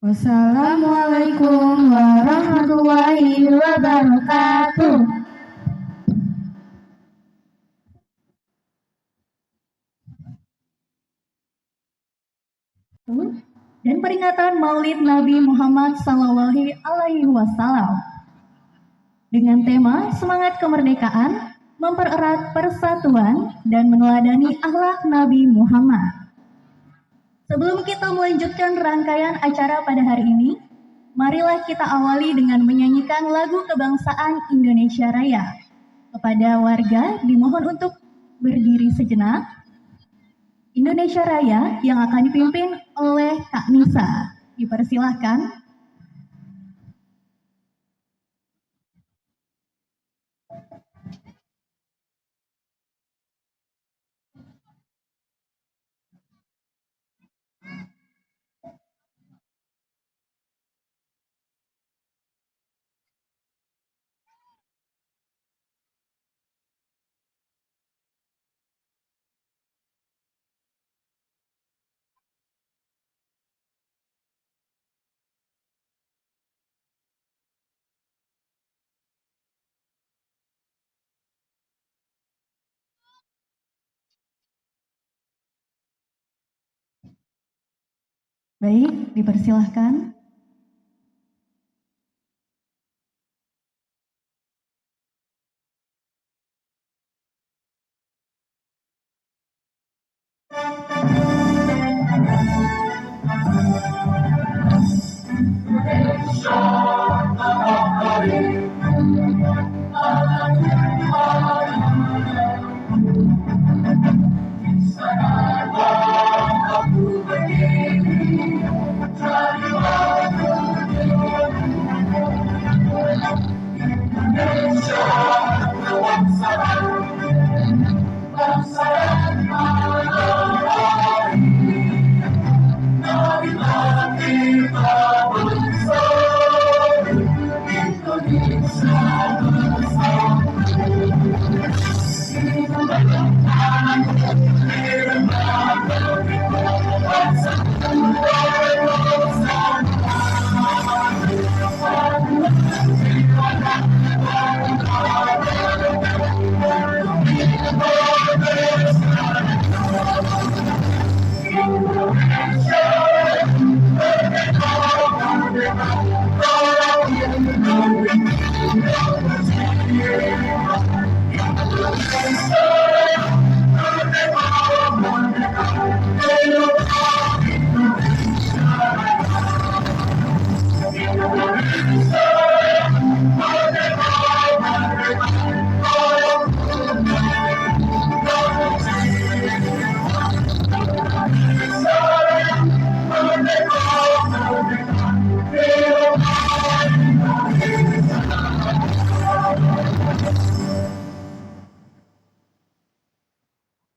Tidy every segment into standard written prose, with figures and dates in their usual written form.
Wassalamualaikum warahmatullahi wabarakatuh. Dan peringatan Maulid Nabi Muhammad Sallallahu Alaihi Wasallam dengan tema semangat kemerdekaan, mempererat persatuan dan meneladani akhlak Nabi Muhammad. Sebelum kita melanjutkan rangkaian acara pada hari ini, marilah kita awali dengan menyanyikan lagu kebangsaan Indonesia Raya. Kepada warga dimohon untuk berdiri sejenak. Indonesia Raya yang akan dipimpin oleh Kak Nisa. Dipersilahkan. Baik, dipersilahkan.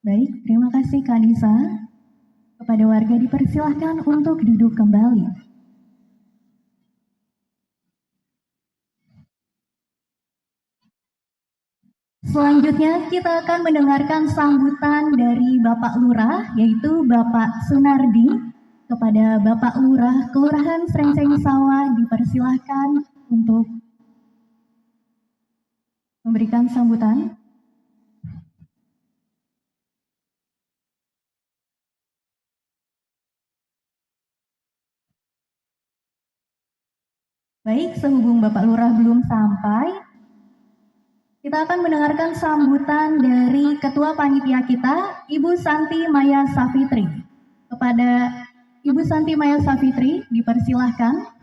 Baik, terima kasih Kak Nisa. Kepada warga dipersilahkan untuk duduk kembali. Selanjutnya kita akan mendengarkan sambutan dari Bapak Lurah, yaitu Bapak Sunardi. Kepada Bapak Lurah Kelurahan Srengseng Sawah dipersilahkan untuk memberikan sambutan. Baik, sehubung Bapak Lurah belum sampai, kita akan mendengarkan sambutan dari Ketua Panitia kita, Ibu Santi Maya Safitri. Kepada Ibu Santi Maya Safitri, dipersilahkan.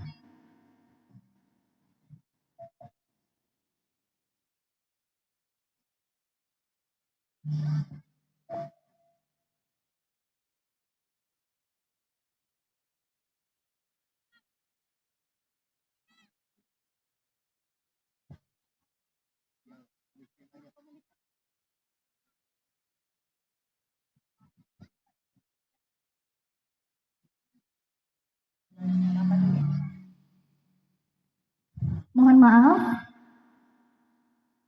Mohon maaf,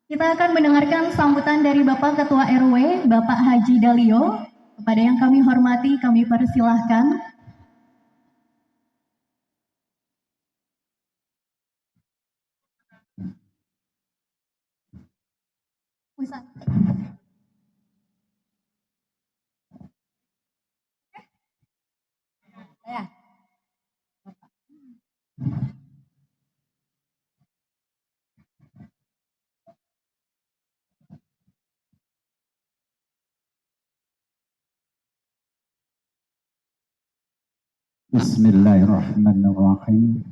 kita akan mendengarkan sambutan dari Bapak Ketua RW, Bapak Haji Dalio. Kepada yang kami hormati, kami persilahkan. Ya. Bismillahirrahmanirrahim.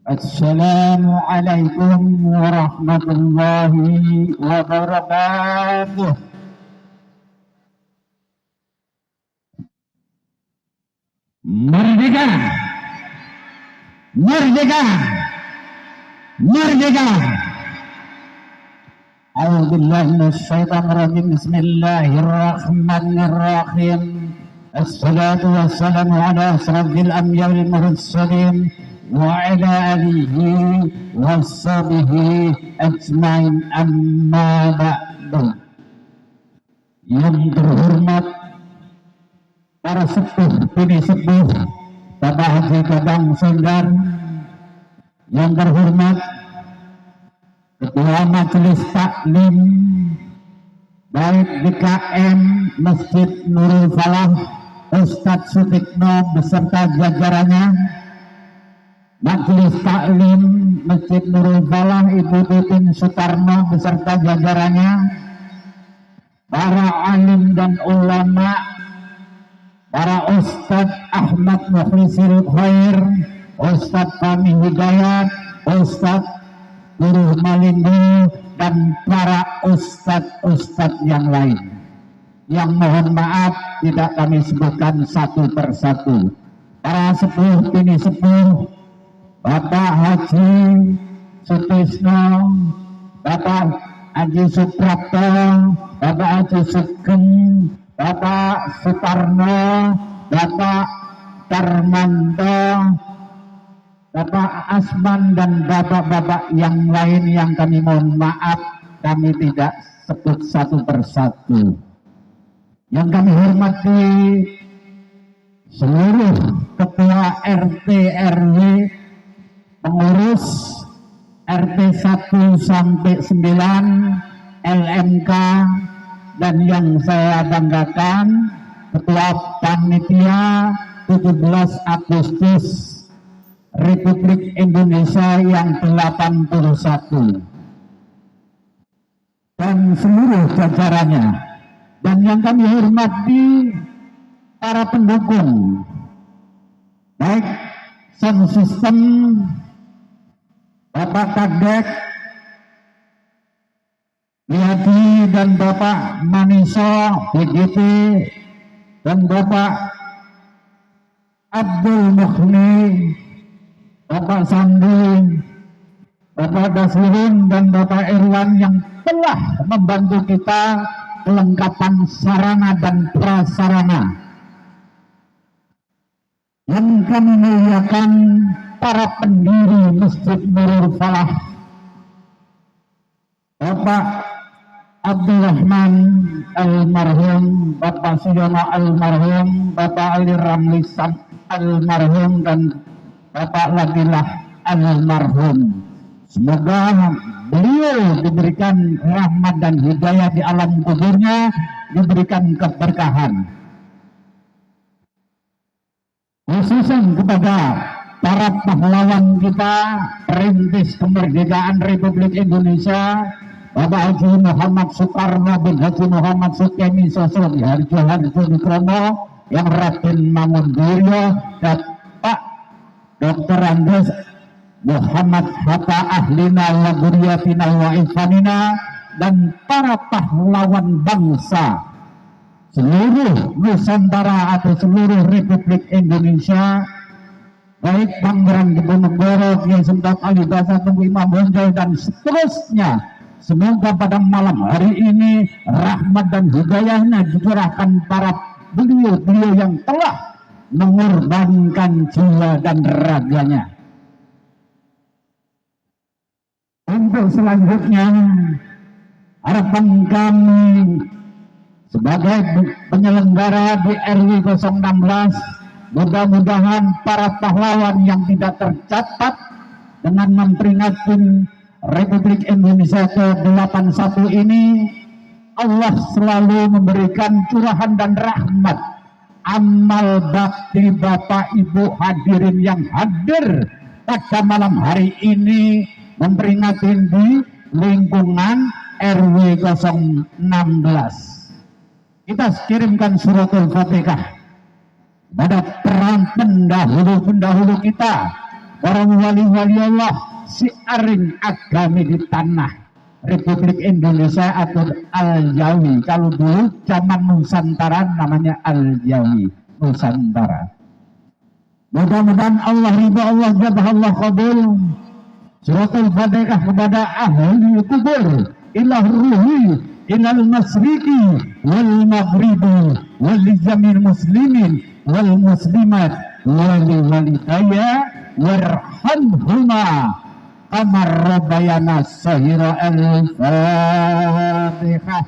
Assalamualaikum warahmatullahi wabarakatuh. Merdeka! Merdeka! Merdeka! A'udzubillahi minasyaitonir rajim. Bismillahirrahmanirrahim. Assalatu wassalamu ala asyrafil anbiya'i wal mursalin wa ala alihi washabihi ajmain, amma ba'du. Yang terhormat para sepuh, bini sepuh, Bapak Haji Dadang Senggar, yang terhormat Ketua Majelis Taklim baik DKM Masjid Nurul Falah Ustadz Sutikno beserta jajarannya, Majelis Taklim Masjid Nurul Falah Ibu Titin Sutarno beserta jajarannya, para alim dan ulama, para Ustadz Ahmad Mukhlisil Khair, Ustadz Fahmi Hidayat, Ustadz Guru Malindo, dan para ustadz-ustadz yang lain, yang mohon maaf tidak kami sebutkan satu persatu. Para sepuh, bini sepuh, Bapak Haji Sutisno, Bapak Haji Suprapto, Bapak Haji Sugeng, Bapak Sutarno, Bapak Darmanto, Bapak Asman, dan bapak-bapak yang lain yang kami mohon maaf kami tidak sebut satu persatu. Yang kami hormati seluruh ketua RT RW, pengurus RT 1 sampai 9, LMK, dan yang saya banggakan Ketua Panitia 17 Agustus Republik Indonesia yang 81 dan seluruh jajarannya, dan yang kami hormati para pendukung baik sound system, Bapak Kadek Liadi dan Bapak Maniso BGT, dan Bapak Abdul Mukhni, Bapak Sandi, Bapak Dasirun, dan Bapak Irwan yang telah membantu kita kelengkapan sarana dan prasarana. Yang kami muliakan para pendiri Masjid Nurul Falah, Bapak Abdurrahman almarhum, Bapak Suyono almarhum, Bapak Ali Ramli almarhum, dan Bapak Ladilah almarhum. Semoga beliau diberikan rahmat dan hidayah di alam kuburnya, diberikan keberkahan. Khususnya kepada para pahlawan kita perintis kemerdekaan Republik Indonesia, Bapak Haji Muhammad Soekarno bin Haji Muhammad Sukemi Sosok Harjo Nukrono, yang Raden Mangunkurio, dan Pak Dr. Andes Muhammad Hatta Ahlina wa Guriyatina wa Ifanina, dan para pahlawan bangsa seluruh Nusantara atau seluruh Republik Indonesia, baik Pangeran Diponegoro, Kiai Sultan Ali Hasan Tengku Imam Bonjol, dan seterusnya. Semoga pada malam hari ini rahmat dan hidayahnya dicurahkan para beliau-beliau yang telah mengorbankan jiwa dan raganya. Untuk selanjutnya, harapan kami sebagai penyelenggara di RW 016, mudah-mudahan para pahlawan yang tidak tercatat dengan memperingati Republik Indonesia ke-81 ini, Allah selalu memberikan curahan dan rahmat, amal bakti Bapak Ibu hadirin yang hadir pada malam hari ini memperingati di lingkungan RW 016. Kita kirimkan suratul Fatihah pada peran pendahulu kita, para wali-wali Allah, si aring agami di tanah Republik Indonesia atau Al-Jawi. Kalau dulu zaman Nusantara namanya Al-Jawi, Nusantara. Mudah-mudahan Allah ridha, Allah jabah, Allah qabul. Suratul Fatihah kepada ahli kubur, ilah ruhi, ilal masriqi wal maghribi wal jamil muslimin wal muslimat wali walidaya warhamhuma kamar rabbayana sahira. Al-Fatihah.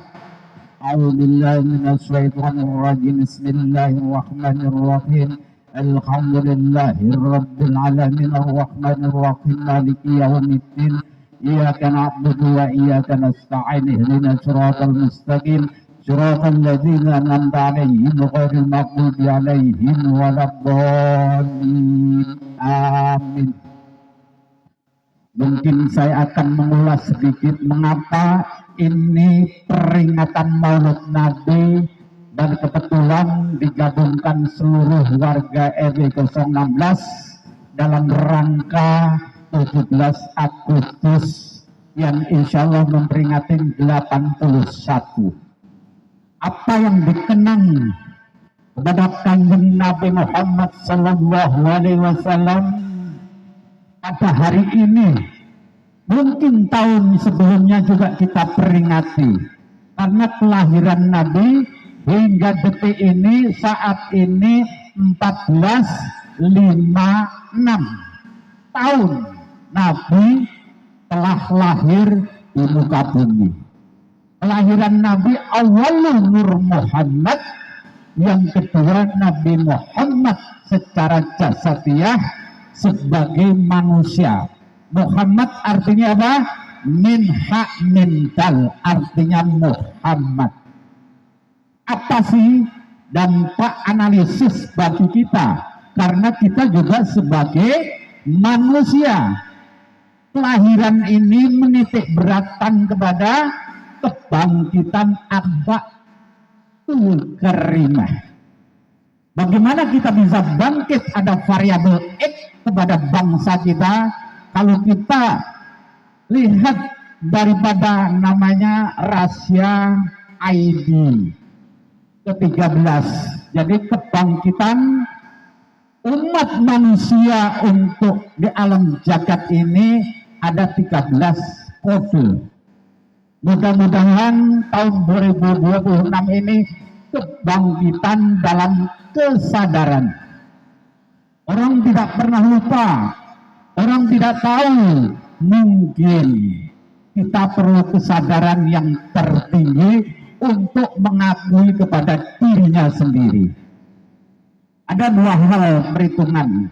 A'udzubillahi minasyaitonir rajim. Bismillahirrahmanirrahim. Alhamdulillahi rabbil alamin arrahmanir rahim maliki yaumiddin. Iyyaka na'budu wa iyyaka nasta'in ihdinas siratal mustaqim siratal ladzina an'amta 'alaihim ghairil maghdubi 'alaihim waladdallin. Amin. Mungkin saya akan mengulas sedikit mengapa ini peringatan Maulid Nabi, dan kebetulan digabungkan seluruh warga RW 016 dalam rangka 17 Agustus yang insya Allah memperingati 81. Apa yang dikenang kepada Kanjeng Nabi Muhammad Sallallahu Alaihi Wasallam pada hari ini, mungkin tahun sebelumnya juga kita peringati, karena kelahiran Nabi hingga detik ini, saat ini 1456 tahun Nabi telah lahir di muka bumi. Kelahiran Nabi awalul Nur Muhammad, yang kedua Nabi Muhammad secara jasadiah sebagai manusia. Muhammad artinya apa? Min dal, artinya Muhammad. Apa sih dampak analisis bagi kita? Karena kita juga sebagai manusia, kelahiran ini menitik beratkan kepada kebangkitan Abdul Karimah. Bagaimana kita bisa bangkit? Ada variabel X kepada bangsa kita. Kalau kita lihat daripada namanya rahasia ID ke-13, jadi kebangkitan umat manusia untuk di alam jagat ini ada 13 kode. Mudah-mudahan tahun 2026 ini kebangkitan dalam kesadaran. Orang tidak pernah lupa, orang tidak tahu, mungkin kita perlu kesadaran yang tertinggi untuk mengakui kepada dirinya sendiri. Ada dua hal perhitungan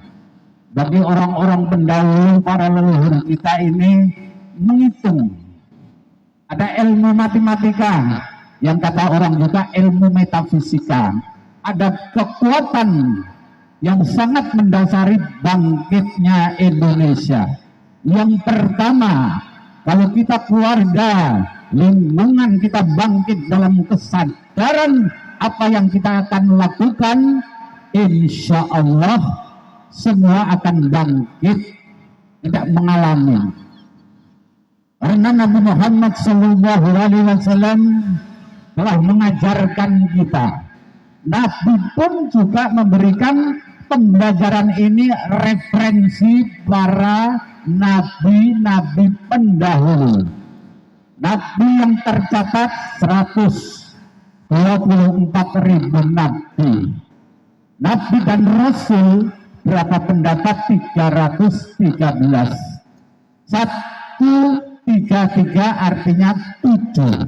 bagi orang-orang pendahulu, para leluhur kita ini menghitung. Ada ilmu matematika, yang kata orang juga ilmu metafisika. Ada kekuatan yang sangat mendasari bangkitnya Indonesia. Yang pertama, kalau kita keluarga, lingkungan kita bangkit dalam kesadaran apa yang kita akan lakukan, insya Allah semua akan bangkit, tidak mengalami. Karena Nabi Muhammad SAW telah mengajarkan kita. Nabi pun juga memberikan pembelajaran ini referensi para nabi-nabi pendahulu. Nabi yang tercatat 124.000 nabi. Nabi dan Rasul berapa pendapat? 313. 133 artinya 7.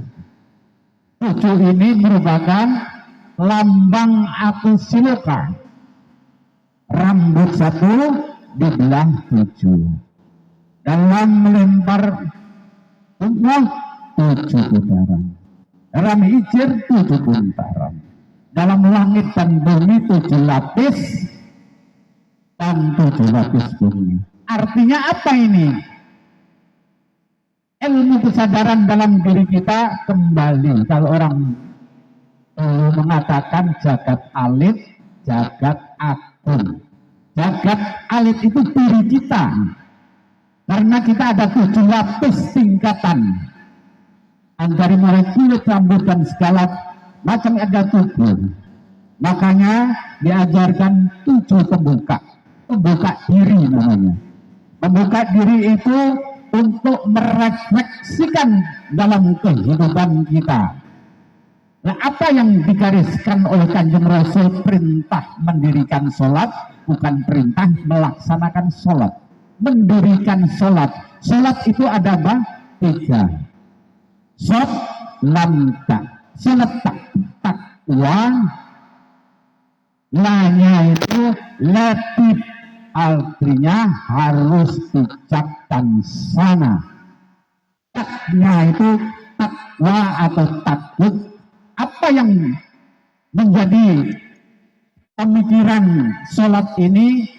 7 ini merupakan lambang Atusiloka. Rambut satu dibelah 7. Dalam melempar umroh 7 putaran. Dalam hijir 7 putaran. Dalam langit dan bumi 7 lapis dan 7 lapis bumi. Artinya apa ini? Ilmu kesadaran dalam diri kita kembali. Kalau orang mengatakan jagat alit, jagat aku. Jagat alit itu diri kita. Karena kita ada 7 lapis tingkatan. Dari mulai kulit, rambut, dan segala macam ada tubuh. Makanya diajarkan 7 pembuka. Pembuka diri namanya. Pembuka diri itu untuk merefleksikan dalam kehidupan kita. Nah, apa yang digariskan oleh Kanjeng Rasul? Perintah mendirikan sholat, bukan perintah melaksanakan sholat. Mendirikan sholat. Sholat itu ada apa? 3. Shot lamta, seletak, takwa, lanya itu latif, artinya harus bijaksana. Taknya itu takwa atau takut. Apa yang menjadi pemikiran sholat ini?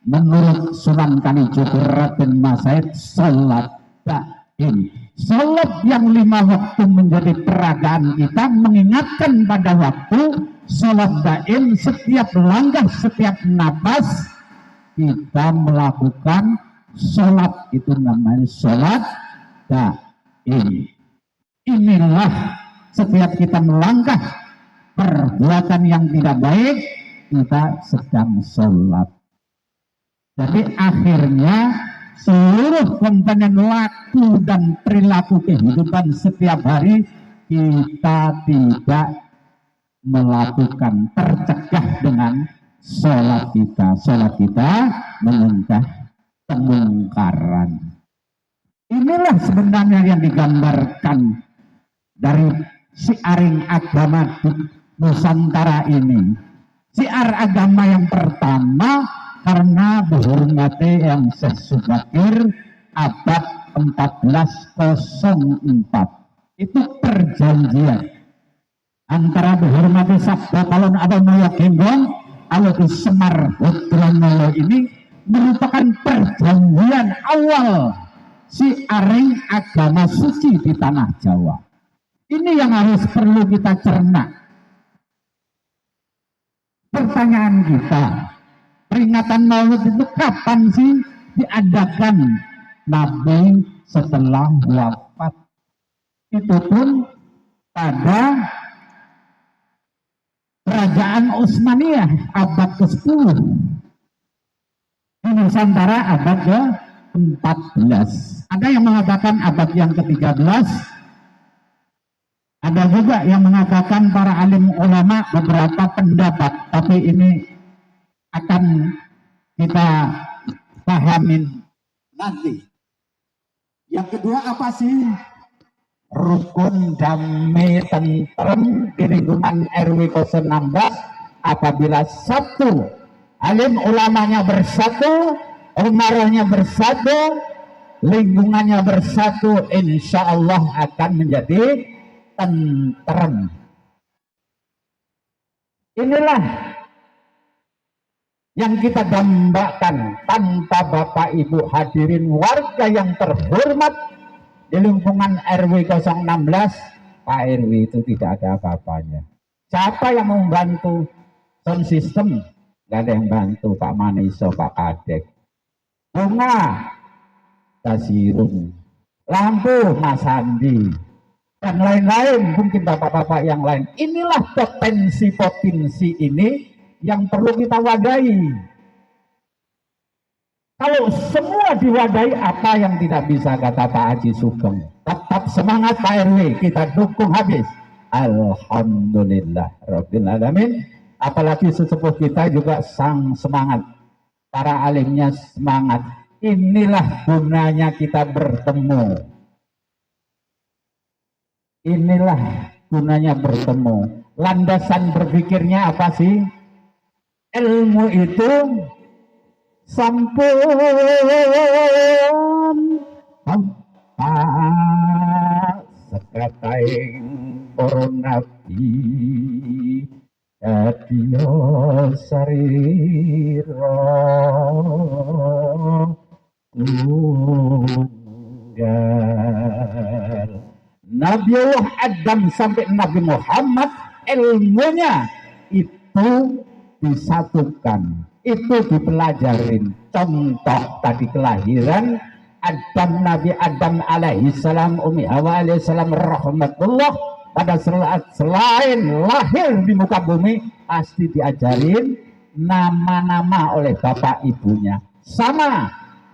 Menurut Sunan Kalijogo Raden Masaid, sholat daim. Sholat yang 5 waktu menjadi peragaan kita, mengingatkan pada waktu. Sholat daim, setiap langkah, setiap napas kita melakukan sholat, itu namanya sholat daim. Inilah setiap kita melangkah perbuatan yang tidak baik, kita sedang sholat. Jadi akhirnya seluruh komponen laku dan perilaku kehidupan setiap hari kita tidak melakukan, tercegah dengan sholat kita. Sholat kita mencegah kemungkaran. Inilah sebenarnya yang digambarkan dari syiaring agama di Nusantara ini. Syiar agama yang pertama, karena dihormati yang Syekh Subakir, abad 1404. Itu perjanjian antara dihormati Sabda Kalon Adonoyo Genggong Aloki Semar Hudranolo ini merupakan perjanjian awal syiaring agama suci di tanah Jawa. Ini yang harus perlu kita cerna. Pertanyaan kita, peringatan Maulid itu kapan sih diadakan? Nabi setelah wafat. Itu pun pada Kerajaan Utsmaniyah abad ke-10. Di Nusantara abad ke-14. Ada yang mengatakan abad yang ke-13. Ada juga yang mengatakan para alim ulama beberapa pendapat. Tapi ini akan kita pahamin nanti. Yang kedua apa sih? Rukun damai tentrem di lingkungan RW 016 apabila satu alim ulamanya bersatu, umarahnya bersatu, lingkungannya bersatu, insya Allah akan menjadi tentrem. Inilah yang kita dambakan. Tanpa Bapak Ibu hadirin warga yang terhormat di lingkungan RW 016, Pak RW itu tidak ada apa-apanya. Siapa yang membantu sound system? Gak ada yang bantu, Pak Maniso, Pak Kadek. Bunga, Kasirun, lampu, Mas Andi, dan lain-lain, mungkin bapak-bapak yang lain. Inilah potensi-potensi ini yang perlu kita wadahi. Kalau semua diwadahi, apa yang tidak bisa, kata Pak Haji Sugeng. Tetap semangat Pak RW, kita dukung habis. Alhamdulillah Rabbil Alamin. Apalagi sesepuh kita juga sang semangat. Para alimnya semangat. Inilah gunanya kita bertemu. Inilah gunanya bertemu. Landasan berpikirnya apa sih? Ilmu itu sampun tanpa sekataing para nabi adiyo sarira tunggal. Nabi Allah Adam sampai Nabi Muhammad ilmunya itu disatukan. Itu dipelajarin. Contoh tadi kelahiran Adam, Nabi Adam alaihi salam, Umi Hawa alaihi salam rahmatullah, pada saat selain lahir di muka bumi pasti diajarin nama-nama oleh bapak ibunya. Sama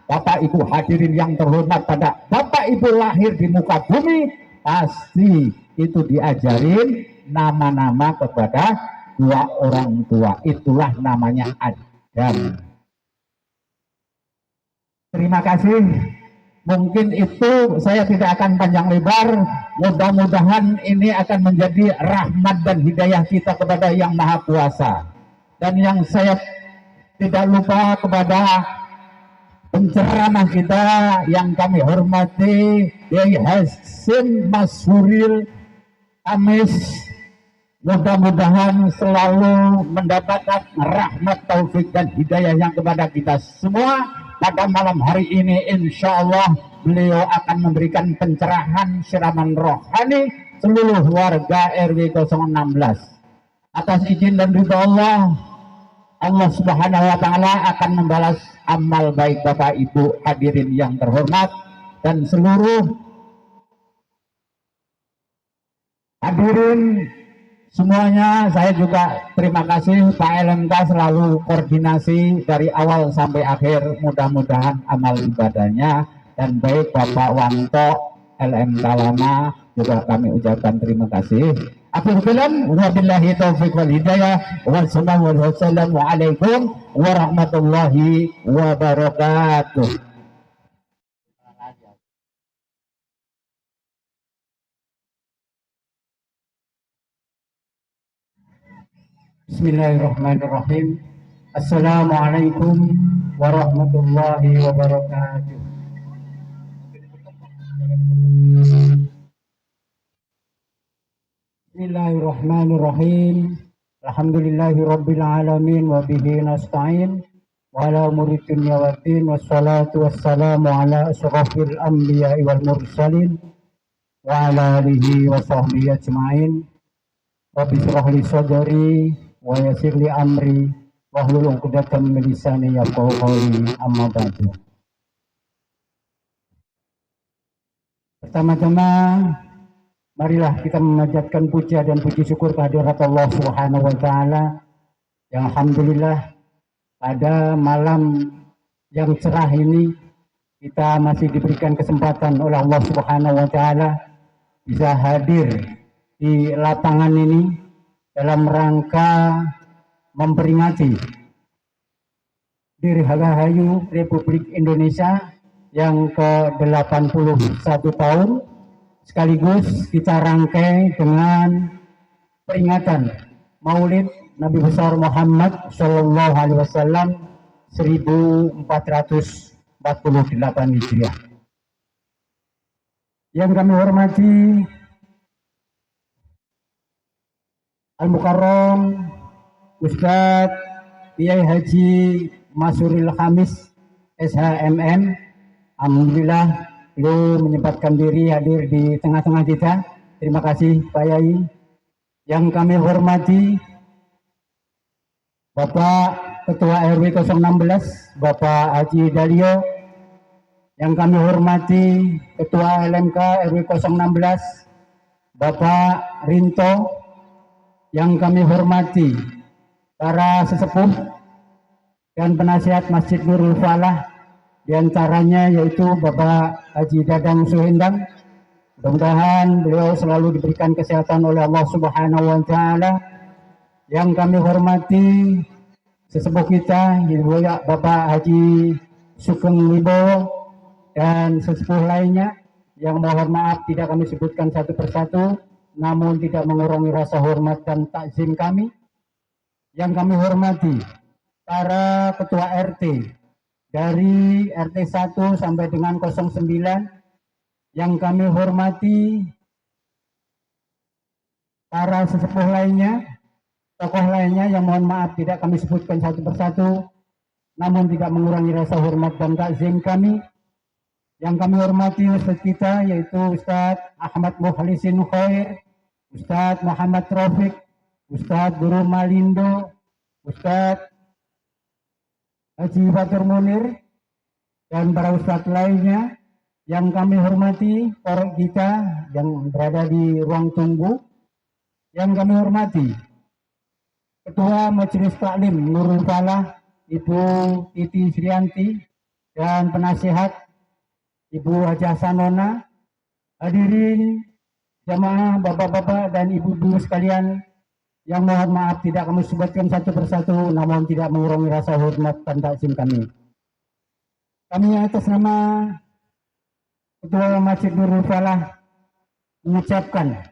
bapak ibu hadirin yang terhormat, pada bapak ibu lahir di muka bumi pasti itu diajarin nama-nama kepada dua orang tua. Itulah namanya Adam. Terima kasih. Mungkin itu saya tidak akan panjang lebar. Mudah-mudahan ini akan menjadi rahmat dan hidayah kita kepada Yang Maha Kuasa. Dan yang saya tidak lupa kepada penceramah kita yang kami hormati, Kiai Hasyim Masyhuril Amis. Mudah-mudahan selalu mendapatkan rahmat, taufik dan hidayah yang kepada kita semua. Pada malam hari ini insya Allah beliau akan memberikan pencerahan siraman rohani seluruh warga RW 016. Atas izin dan ridha Allah, Allah Subhanahu wa Ta'ala akan membalas amal baik Bapak Ibu hadirin yang terhormat dan seluruh hadirin semuanya. Saya juga terima kasih Pak LMK selalu koordinasi dari awal sampai akhir. Mudah-mudahan amal ibadahnya dan baik Bapak Wanto LMK lama juga kami ucapkan terima kasih. Akhir kalam, wabillahi taufiq wal hidayah. Wassalamualaikum warahmatullahi wabarakatuh. Bismillahirrahmanirrahim. Assalamualaikum warahmatullahi wabarakatuh. Bismillahirrahmanirrahim. Alhamdulillahi rabbil alamin wa bihi nasta'in wa ala umuri dunya waddin wassalatu wassalamu ala asyrafil anbiya'i wal mursalin wa ala alihi wa sahbihi ajma'in. Rabbi shrah li sadri wa yassir li amri wahlul 'uqdatam min lisani yafqahu qawli, amma ba'du. Pertama-tama marilah kita memanjatkan puja dan puji syukur kehadirat Allah Subhanahu wa Ta'ala yang alhamdulillah pada malam yang cerah ini kita masih diberikan kesempatan oleh Allah Subhanahu wa Ta'ala bisa hadir di lapangan ini dalam rangka memperingati Dirgahayu Republik Indonesia yang ke-81 tahun, sekaligus kita rangkai dengan peringatan Maulid Nabi besar Muhammad Shallallahu Alaihi Wasallam 1448 Hijriah. Yang kami hormati Al-Mukarram Ustadz Kiai Haji Masyhuril Khamis SHMN. Alhamdulillah beliau menyempatkan diri hadir di tengah-tengah kita. Terima kasih Pak Yai. Yang kami hormati Bapak Ketua RW 016 Bapak Haji Dalio. Yang kami hormati Ketua LMK RW 016 Bapak Rinto. Yang kami hormati para sesepuh dan penasihat Masjid Nurul Falah, diantaranya yaitu Bapak Haji Dadang Suhendang. Mudah-mudahan beliau selalu diberikan kesehatan oleh Allah Subhanahu wa Ta'ala. Yang kami hormati sesepuh kita Ibu Bapak Haji Sugeng Wibowo dan sesepuh lainnya yang mohon maaf tidak kami sebutkan satu persatu, namun tidak mengurangi rasa hormat dan takzim kami. Yang kami hormati para ketua RT dari RT 1 sampai dengan 09. Yang kami hormati para sesepuh lainnya, tokoh lainnya yang mohon maaf tidak kami sebutkan satu persatu, namun tidak mengurangi rasa hormat dan takzim kami. Yang kami hormati Ustadz kita yaitu Ustadz Ahmad Mukhlisin Khair, Ustadz Muhammad Rafiq, Ustadz Guru Malindo, Ustadz Haji Fatur Munir, dan para ustadz lainnya yang kami hormati, korek kita yang berada di ruang tunggu, yang kami hormati Ketua Majelis Taklim Nurul Falah, Ibu Titi Srianti, dan penasihat Ibu Hajah Sanona, hadirin jamaah, bapak-bapak dan ibu-ibu sekalian, yang mohon maaf tidak kami sebutkan satu persatu, namun tidak mengurangi rasa hormat dan takzim kami. Kami atas nama Ketua Masjid Nurul Falah mengucapkan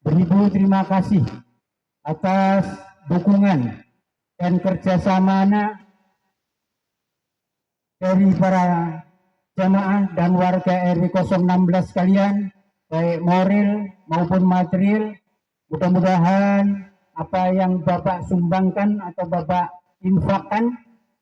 beribu terima kasih atas dukungan dan kerjasama dari para jamaah dan warga RW 016 sekalian, baik moral maupun material. Mudah-mudahan apa yang Bapak sumbangkan atau Bapak infakkan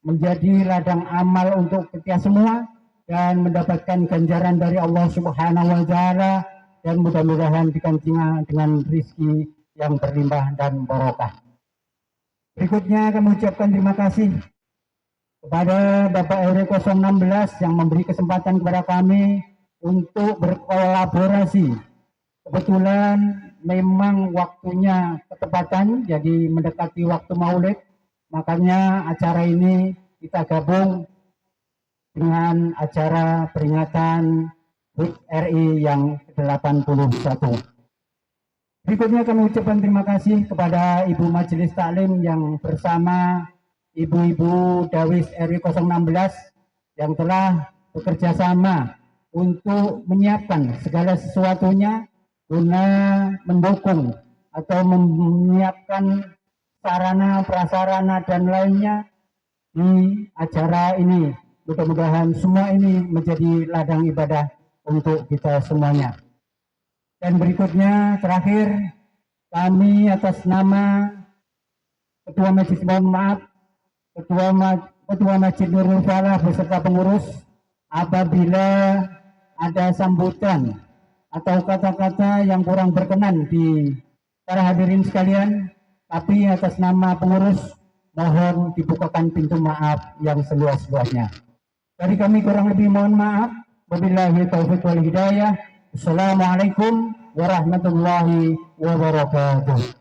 menjadi ladang amal untuk kita semua dan mendapatkan ganjaran dari Allah Subhanahu wa Ta'ala, dan mudah-mudahan digantinya dengan rizki yang berlimpah dan barokah. Berikutnya kami ucapkan terima kasih kepada Bapak RW 016 yang memberi kesempatan kepada kami untuk berkolaborasi. Kebetulan memang waktunya ketepatan, jadi mendekati waktu Maulid, makanya acara ini kita gabung dengan acara peringatan HUT RI yang ke-81. Berikutnya kami ucapkan terima kasih kepada Ibu Majelis Taklim yang bersama Ibu-Ibu Dawis RW 016 yang telah bekerja sama untuk menyiapkan segala sesuatunya guna mendukung atau menyiapkan sarana, prasarana dan lainnya di acara ini. Mudah-mudahan semua ini menjadi ladang ibadah untuk kita semuanya. Dan berikutnya terakhir, kami atas nama Ketua Majelis, mohon maaf, Ketua Masjid Nurul Falah beserta pengurus, apabila ada sambutan atau kata-kata yang kurang berkenan di para hadirin sekalian, tapi atas nama pengurus mohon dibukakan pintu maaf yang seluas-luasnya. Dari kami kurang lebih mohon maaf. Wabillahi taufiq wal hidayah. Assalamualaikum warahmatullahi wabarakatuh.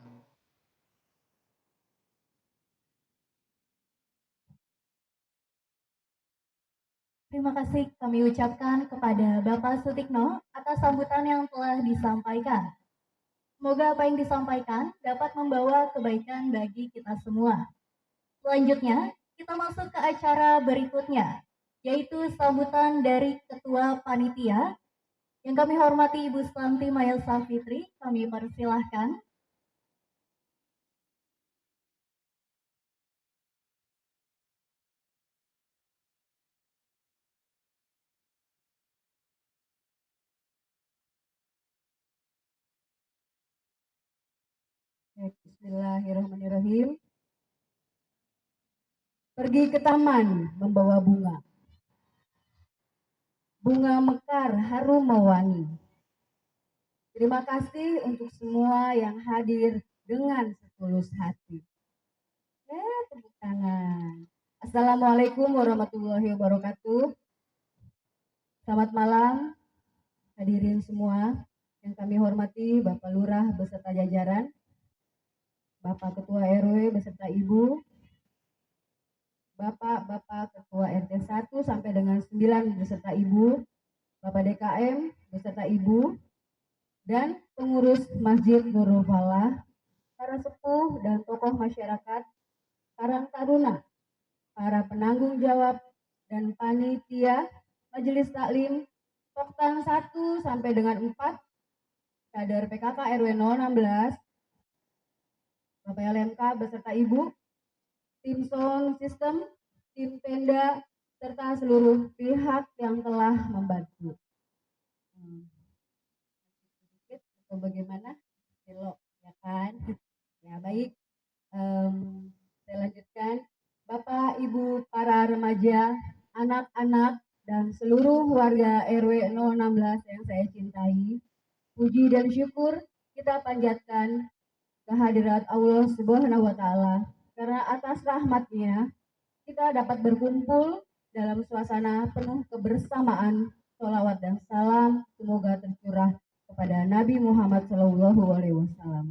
Terima kasih kami ucapkan kepada Bapak Sutikno atas sambutan yang telah disampaikan. Semoga apa yang disampaikan dapat membawa kebaikan bagi kita semua. Selanjutnya, kita masuk ke acara berikutnya, yaitu sambutan dari Ketua Panitia. Yang kami hormati Ibu Santi Mayelsa Fitri, kami persilahkan. Bismillahirrahmanirrahim. Pergi ke taman membawa bunga. Bunga mekar harum mewangi. Terima kasih untuk semua yang hadir dengan setulus hati. Tepuk tangan. Assalamualaikum warahmatullahi wabarakatuh. Selamat malam hadirin semua yang kami hormati, Bapak Lurah beserta jajaran, Bapak Ketua RW beserta Ibu, Bapak Ketua RT 1 sampai dengan 9 beserta Ibu, Bapak DKM beserta Ibu, dan pengurus Masjid Nurul Falah, para sepuh dan tokoh masyarakat, Karang Taruna, para penanggung jawab dan panitia Majelis Taklim Poktan 1 sampai dengan 4, kader PKK RW 016, Bapak LMK beserta Ibu, tim sound system, tim tenda, serta seluruh pihak yang telah membantu. Atau bagaimana? Belok, ya kan? Ya baik, saya lanjutkan. Bapak, Ibu, para remaja, anak-anak, dan seluruh warga RW 016 yang saya cintai, puji dan syukur kita panjatkan kehadirat Allah Subhanahu wa Ta'ala, karena atas rahmat-Nya kita dapat berkumpul dalam suasana penuh kebersamaan. Sholawat dan salam semoga tercurah kepada Nabi Muhammad SAW.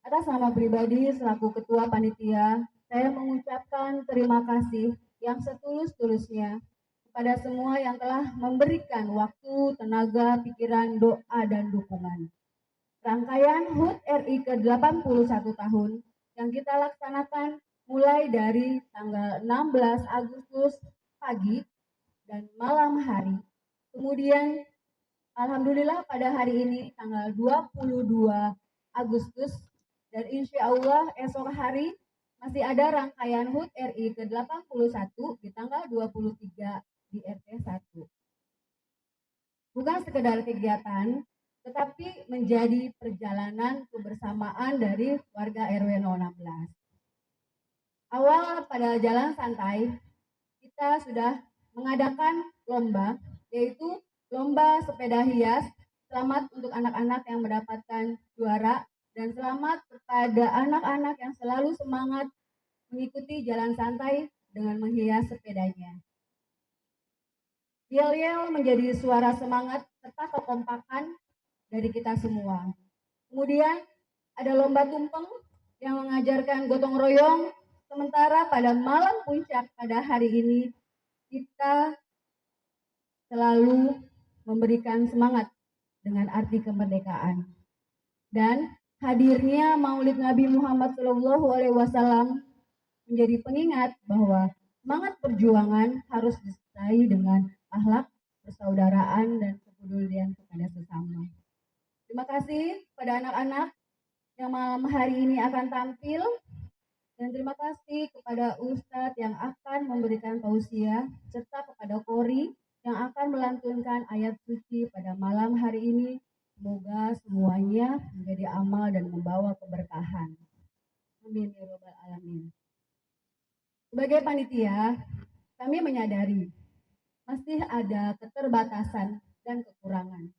Atas nama pribadi selaku Ketua Panitia, saya mengucapkan terima kasih yang setulus-tulusnya kepada semua yang telah memberikan waktu, tenaga, pikiran, doa, dan dukungan. Rangkaian HUT RI ke-81 tahun yang kita laksanakan mulai dari tanggal 16 Agustus pagi dan malam hari. Kemudian alhamdulillah pada hari ini tanggal 22 Agustus dan insya Allah esok hari masih ada rangkaian HUT RI ke-81 di tanggal 23 di RT 1. Bukan sekedar kegiatan, tetapi menjadi perjalanan kebersamaan dari warga RW 016. Awal pada jalan santai, kita sudah mengadakan lomba, yaitu lomba sepeda hias. Selamat untuk anak-anak yang mendapatkan juara dan selamat kepada anak-anak yang selalu semangat mengikuti jalan santai dengan menghias sepedanya. Yel-yel menjadi suara semangat serta kekompakan dari kita semua. Kemudian ada lomba tumpeng yang mengajarkan gotong royong, sementara pada malam puncak pada hari ini kita selalu memberikan semangat dengan arti kemerdekaan. Dan hadirnya Maulid Nabi Muhammad SAW menjadi pengingat bahwa semangat perjuangan harus disertai dengan akhlak, persaudaraan, dan kepedulian kepada sesama. Terima kasih pada anak-anak yang malam hari ini akan tampil, dan terima kasih kepada Ustadz yang akan memberikan tausiah, serta kepada Kori yang akan melantunkan ayat suci pada malam hari ini. Semoga semuanya menjadi amal dan membawa keberkahan. Amin ya rabbal alamin. Sebagai panitia, kami menyadari masih ada keterbatasan dan kekurangan.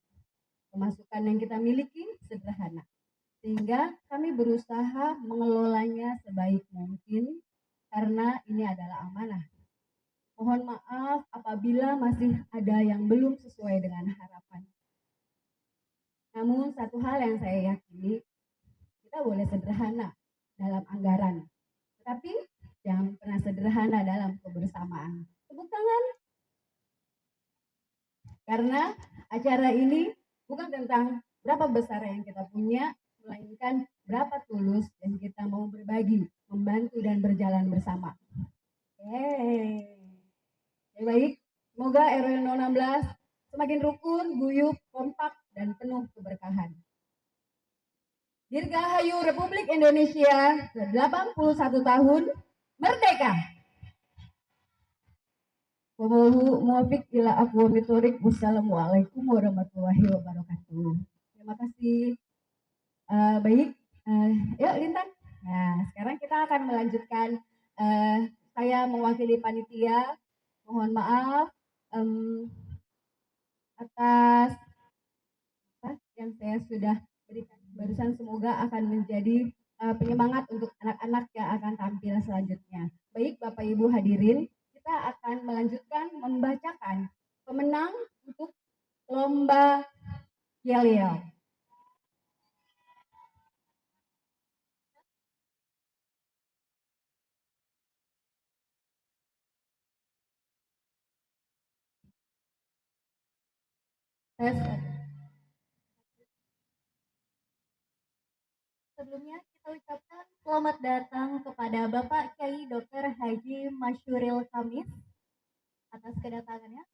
Pemasukan yang kita miliki sederhana, sehingga kami berusaha mengelolanya sebaik mungkin karena ini adalah amanah. Mohon maaf apabila masih ada yang belum sesuai dengan harapan. Namun satu hal yang saya yakini, kita boleh sederhana dalam anggaran, tetapi jangan pernah sederhana dalam kebersamaan. Tepuk tangan. Karena acara ini bukan tentang berapa besar yang kita punya, melainkan berapa tulus dan kita mau berbagi, membantu dan berjalan bersama. Baik, semoga RW 016 semakin rukun, guyup, kompak, dan penuh keberkahan. Dirgahayu Republik Indonesia ke-81 tahun merdeka. Wabillahi muwaffiq ila aqwamit thoriq. Wassalamualaikum warahmatullahi wabarakatuh. Terima kasih. Baik, yuk Lintang. Nah, sekarang kita akan melanjutkan. Saya mewakili panitia. Mohon maaf atas yang saya sudah berikan barusan. Semoga akan menjadi penyemangat untuk anak-anak yang akan tampil selanjutnya. Baik, Bapak Ibu hadirin, kita akan melanjutkan membacakan pemenang untuk lomba yel-yel. Sebelumnya kita ucapkan selamat datang kepada Bapak Kiai Dr. Haji Masyuril Kamis atas kedatangannya.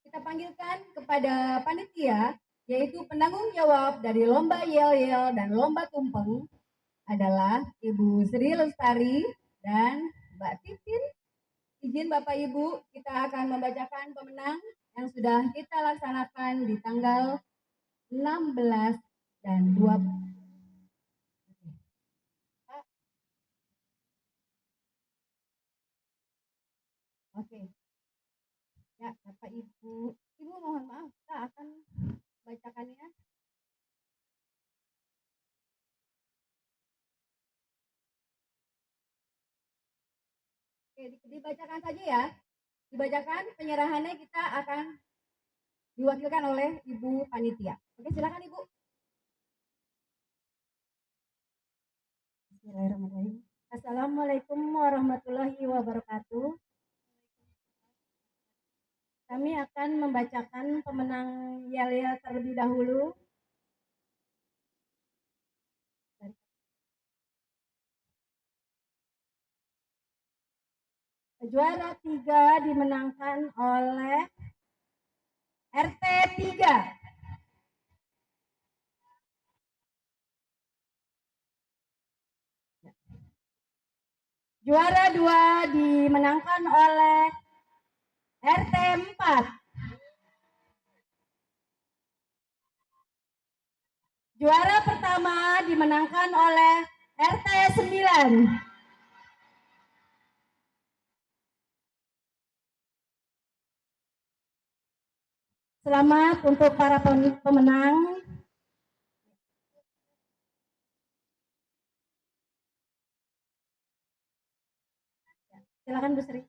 Kita panggilkan kepada panitia, yaitu penanggung jawab dari lomba yel-yel dan lomba tumpeng adalah Ibu Sri Lestari dan Mbak Titin. Izin Bapak Ibu, kita akan membacakan pemenang yang sudah kita laksanakan di tanggal 16 dan 20. Oke. Ya, Bapak Ibu. Ibu mohon maaf, kita akan bacakannya. Oke, dibacakan saja ya. Dibacakan, penyerahannya kita akan diwakilkan oleh Ibu Panitia. Oke, silakan Ibu. Bismillahirrahmanirrahim. Assalamualaikum warahmatullahi wabarakatuh. Kami akan membacakan pemenang yel-yel terlebih dahulu. Juara 3 dimenangkan oleh RT 3. Juara 2 dimenangkan oleh RT 4. Juara pertama dimenangkan oleh RT 9. Selamat untuk para pemenang. Silakan Bu Sri.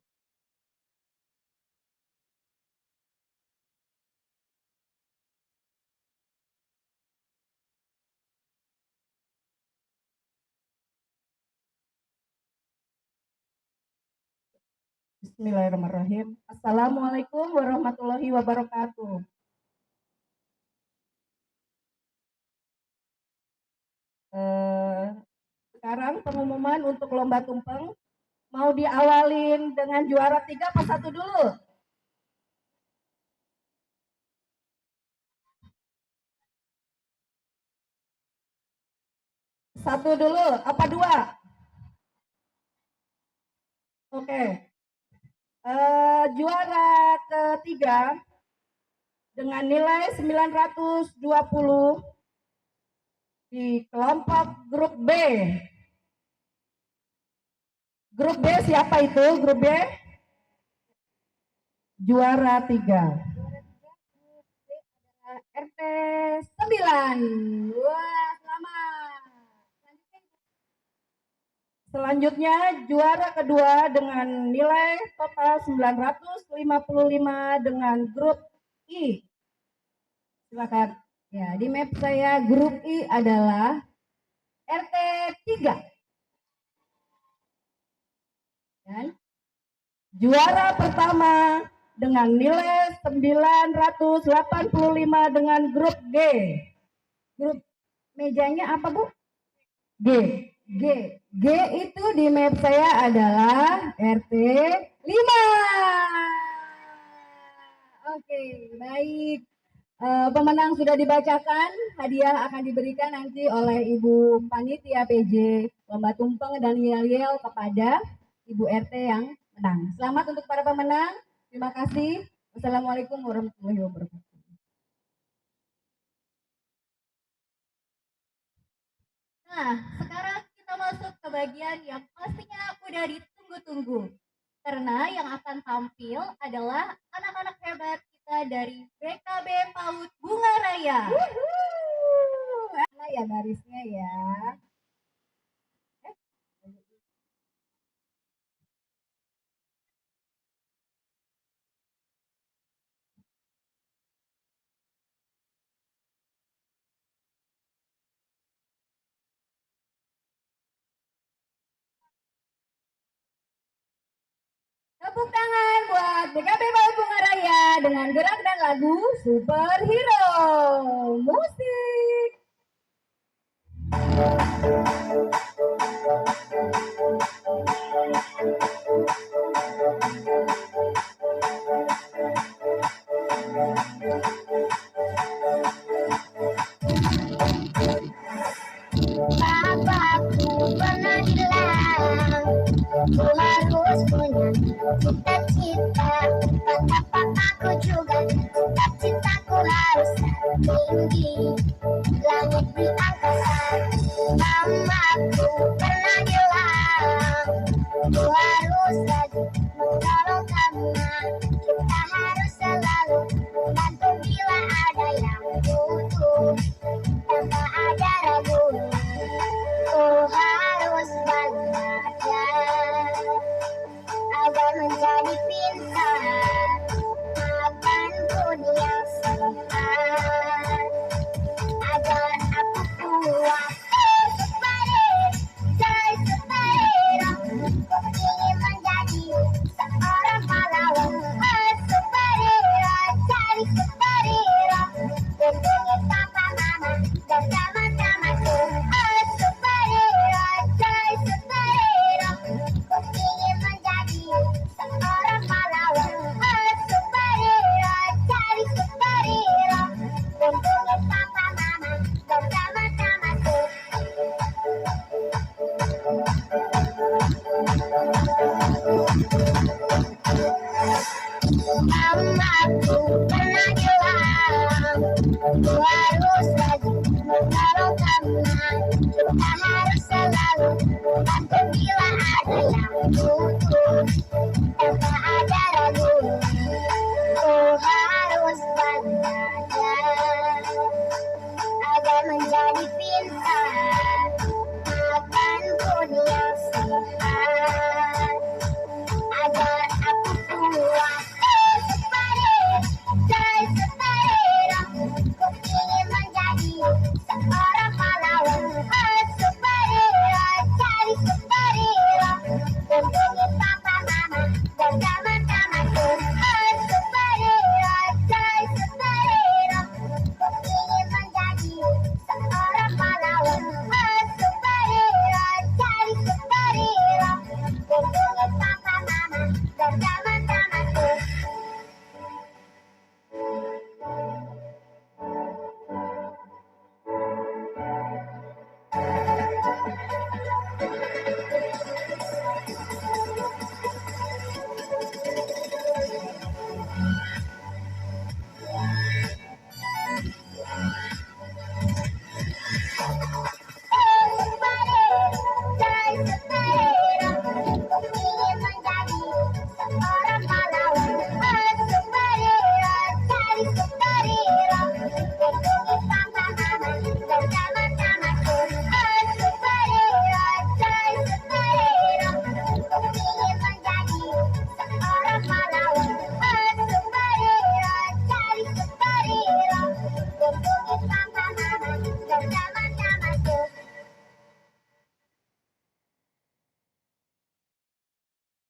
Bismillahirrahmanirrahim. Assalamualaikum warahmatullahi wabarakatuh. Sekarang pengumuman untuk lomba tumpeng. Mau diawalin dengan juara 3 apa 1 dulu? Satu dulu, apa 2? Oke. Juara ketiga dengan nilai 920 di kelompok grup B. Grup B siapa itu? Grup B? Juara 3. RT 9. Wah, selamat. Selanjutnya juara kedua dengan nilai total 955 dengan grup I. Silakan. Ya, di map saya grup I adalah RT 3. Dan juara pertama dengan nilai 985 dengan grup G. Grup mejanya apa, Bu? G. G itu di map saya adalah RT 5. Oke, baik. Pemenang sudah dibacakan, hadiah akan diberikan nanti oleh Ibu Panitia PJ Lomba Tumpeng dan Yel-Yel kepada Ibu RT yang menang. Selamat untuk para pemenang. Terima kasih. Wassalamualaikum warahmatullahi wabarakatuh. Nah, sekarang kita masuk ke bagian yang pastinya udah ditunggu-tunggu. Karena yang akan tampil adalah anak-anak hebat kita dari BKB PAUD Bunga Raya. Mana ya garisnya ya? Tepuk tangan buat BKB PAUD Bunga Raya dengan gerak dan lagu Superhero. Musik. Papaku pernah bilang ku harus punya cita-cita. Kata papaku juga cita-citaku harus tinggi langit di angkasa. Mamaku pernah bilang ku harus rajin menolong teman. Kita harus selalu bantu bila ada yang butuh. Mamaku pernah bilang, ku harus rajin menolong teman. Kita harus selalu bantu bila ada yang butuh, tanpa ada ragu. Ku harus belajar agar menjadi pintar, makan pun yang sehat, agar aku kuat. Superhero, ku ingin menjadi seorang pahlawan. Superhero, jadi superhero, lindungi papa mama dan teman-temanku. Superhero, jadi superhero, ku ingin menjadi seorang pahlawan. Superhero, jadi superhero, lindungi papa mama dan teman-temanku.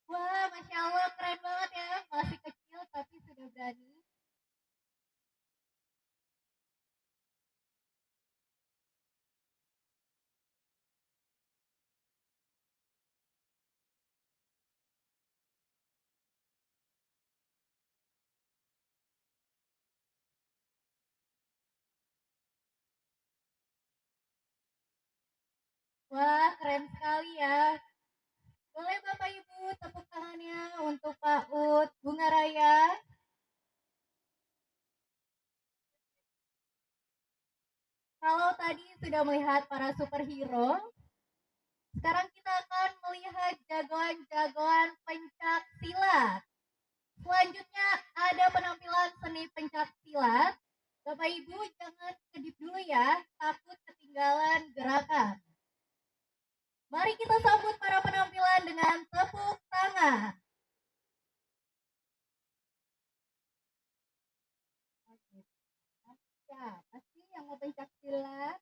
Wah, Masya Allah, keren banget ya. Masih kecil tapi sudah berani. Wah, keren sekali ya. Boleh Bapak Ibu tepuk tangannya untuk Pak Ut Bunga Raya. Kalau tadi sudah melihat para superhero, sekarang kita akan melihat jagoan-jagoan pencak silat. Selanjutnya ada penampilan seni pencak silat. Bapak Ibu jangan kedip dulu ya, takut ketinggalan gerakan. Mari kita sambut para penampilan dengan tepuk tangan. Oke, siapa sih yang mau pencak silat?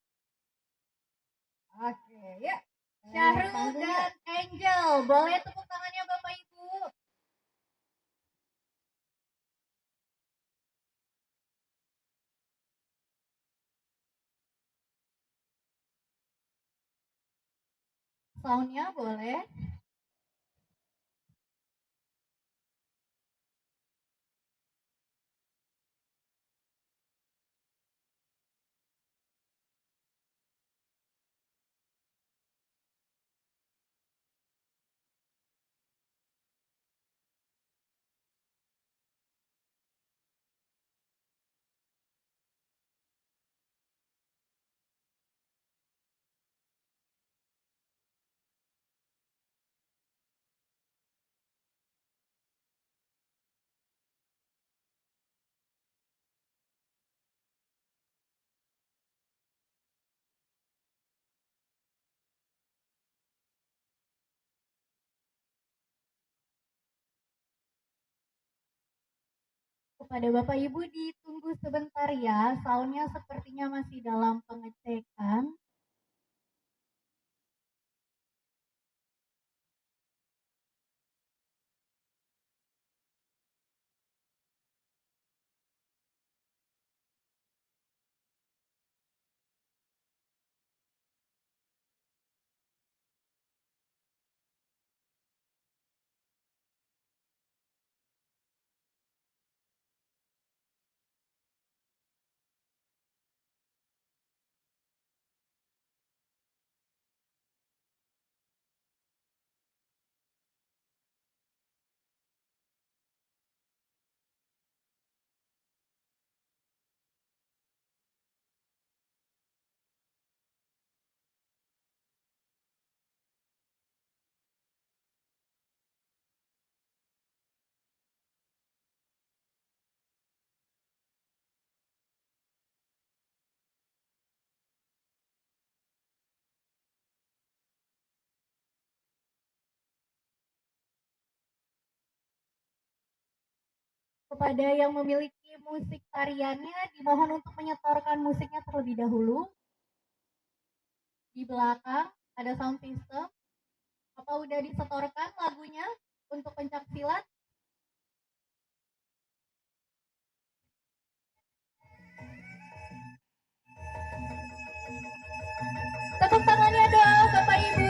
Oke, ya. Syahrul dan Angel, boleh tepuk tangannya Bapak Ibu. Soundnya boleh. Kepada Bapak Ibu ditunggu sebentar ya, soundnya sepertinya masih dalam pengecekan. Kepada yang memiliki musik tariannya, dimohon untuk menyetorkan musiknya terlebih dahulu. Di belakang ada sound system. Apa udah disetorkan lagunya untuk pencak silat? Tepuk tangannya dong, Bapak Ibu.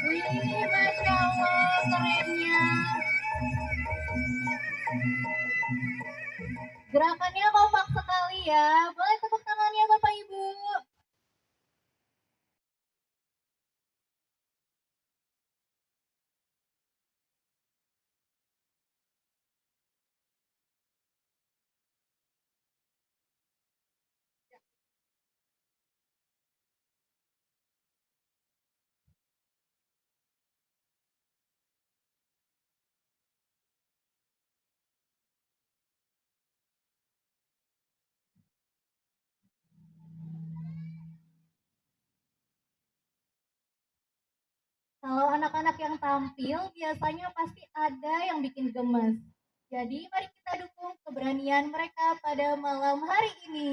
Wih, Masya Allah, kerennya. Gerakannya kompak sekali ya. Boleh tepuk tangannya Bapak Ibu. Kalau anak-anak yang tampil, biasanya pasti ada yang bikin gemes. Jadi mari kita dukung keberanian mereka pada malam hari ini.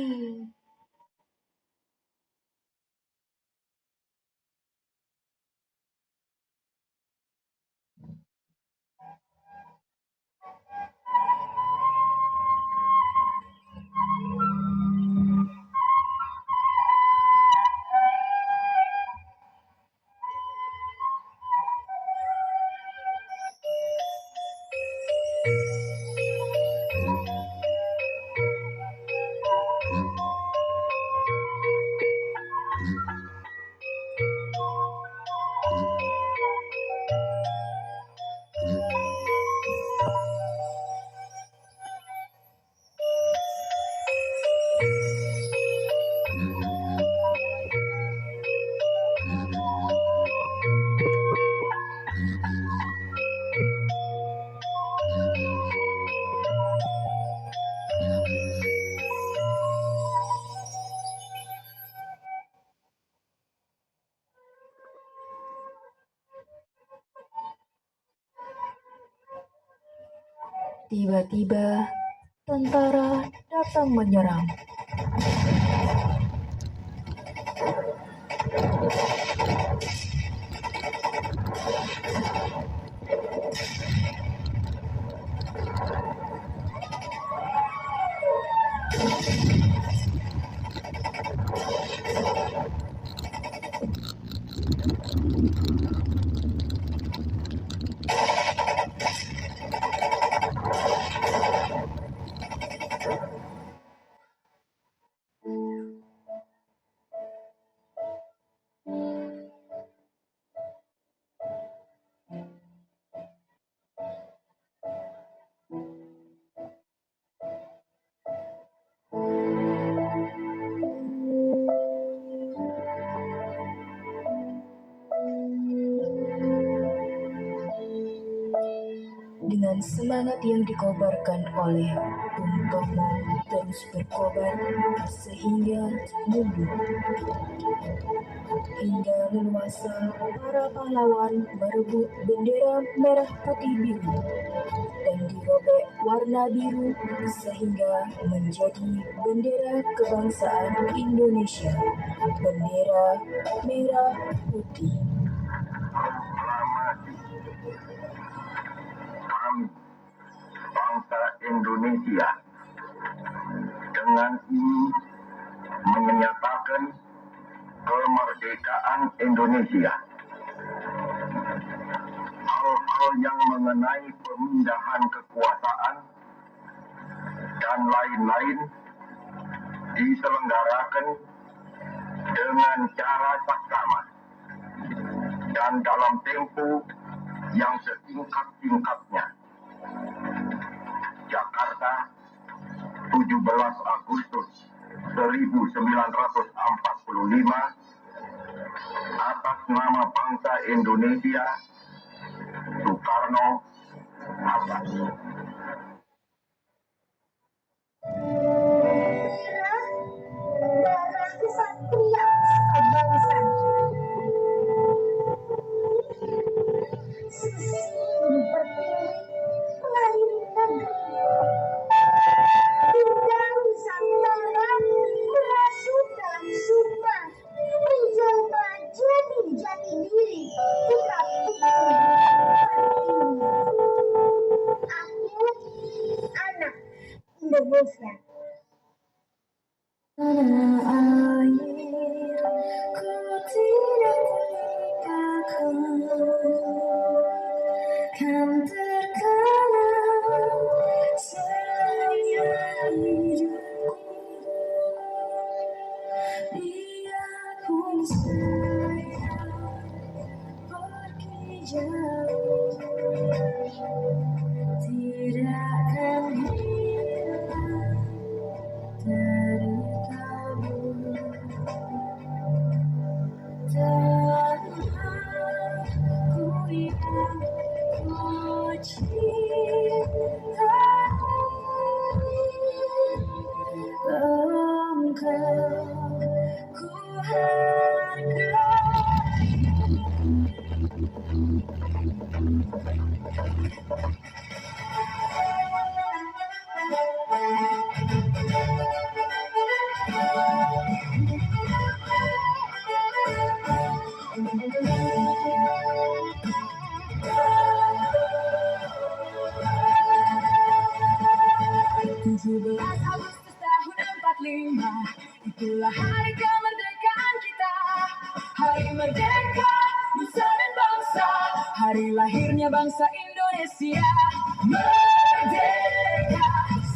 Tiba-tiba, tentara datang menyerang. Dengan semangat yang dikobarkan oleh Bung Tomo terus berkobar sehingga mundur. Hingga leluasa para pahlawan merebut bendera merah putih biru dan dirobek warna biru sehingga menjadi bendera kebangsaan Indonesia, bendera merah putih. Kami, bangsa Indonesia, dengan ini menyatakan kemerdekaan Indonesia. Hal-hal yang mengenai pemindahan kekuasaan dan lain-lain diselenggarakan dengan cara saksama dan dalam tempo yang setingkat-tingkatnya. Jakarta, 17 Agustus 1945, atas nama bangsa Indonesia, Soekarno Hatta. Darah kesatria sebangsa. Susi berpilih melahirkan Bunda Nusantara merasuk dalam sumpah menjelma jadi jati diri putra putri Aku anak Indonesia. Tanah air ku tidak lupakan, kan terkenal selama hidupku. Biarpun saya pergi jauh, tidak akan hilang dari kamu. Tanahku yang ku cintai, engkau ku hargai. Agustus tahun 45, itulah hari kemerdekaan kita. Hari merdeka, nusa dan bangsa, hari lahirnya bangsa Indonesia. Merdeka,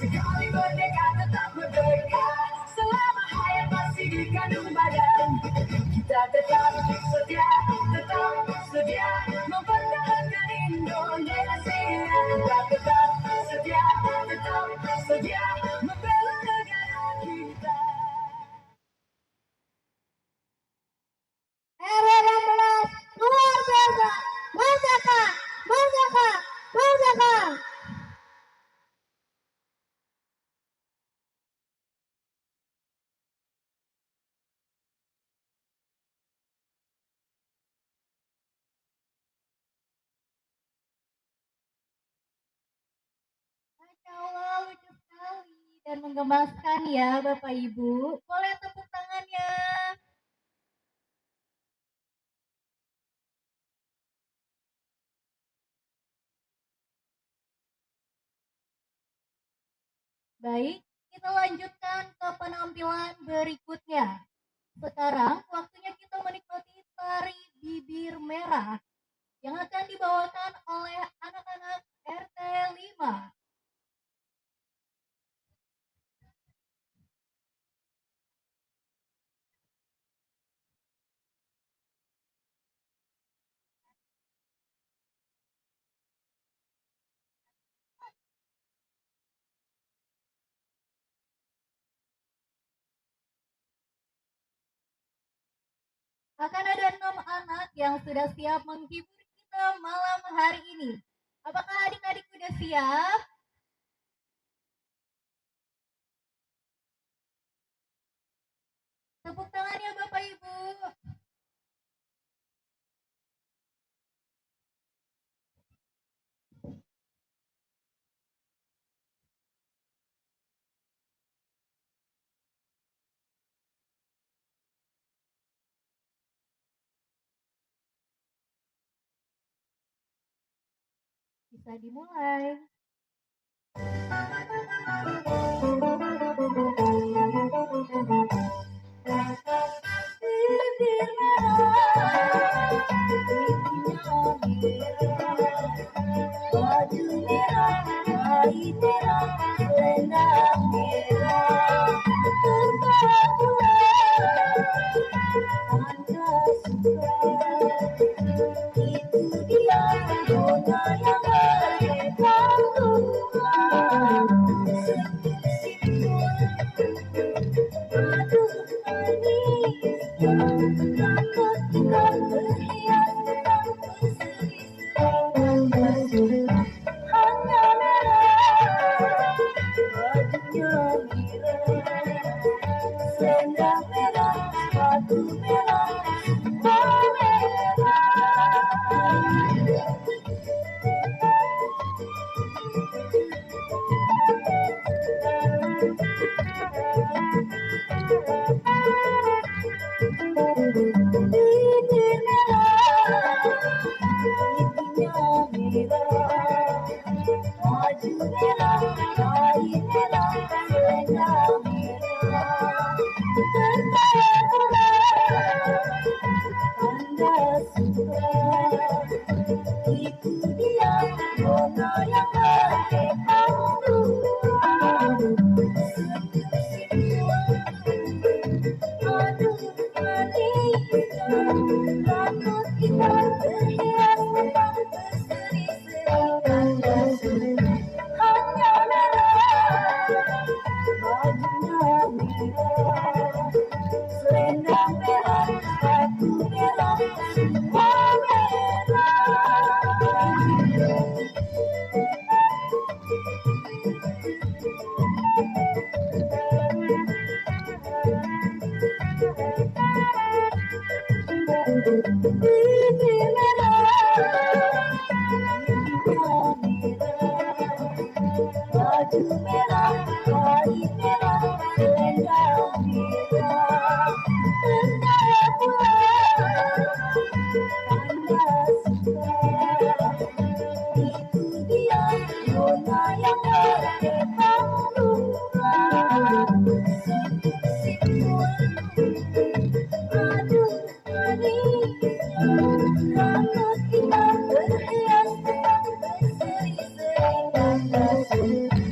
sekali merdeka tetap merdeka. Selama hayat masih di kandung badan, kita tetap setia mempertahankan Indonesia. Kita tetap setia membela negara kita. RW16 luar biasa, merdeka, merdeka, merdeka. Masya Allah, lucu sekali dan menggemaskan ya Bapak Ibu. Boleh tepuk tangannya. Baik, kita lanjutkan ke penampilan berikutnya. Sekarang waktunya kita menikmati tari bibir merah yang akan dibawakan oleh anak-anak RT 5. Akan ada 6 anak yang sudah siap menghibur kita malam hari ini. Apakah adik-adik sudah siap? Tepuk tangan ya Bapak Ibu. Bisa dimulai. Bibir merah, pipinya merah, baju merah, kain merah, selendang merah, tentara pulang, tanda suka. Itu dia zona yang merdeka tua. Anda suka. Itu dia zona yang merdeka dua. Aduh Malaysia, rambut kita berhias tentang berseri-seri tanda suka. Hanya merah, bajunya merah, selendang merah, sepatu merah, semua merah. Bibir merah, giginya merah, baju merah, kain merah, selendang merah. Tentara pula, tanda suka. Itu dia zona yang merdeka dua. Aduh Malaysia, rambut kita berhias tentang berseri-seri tanda suka.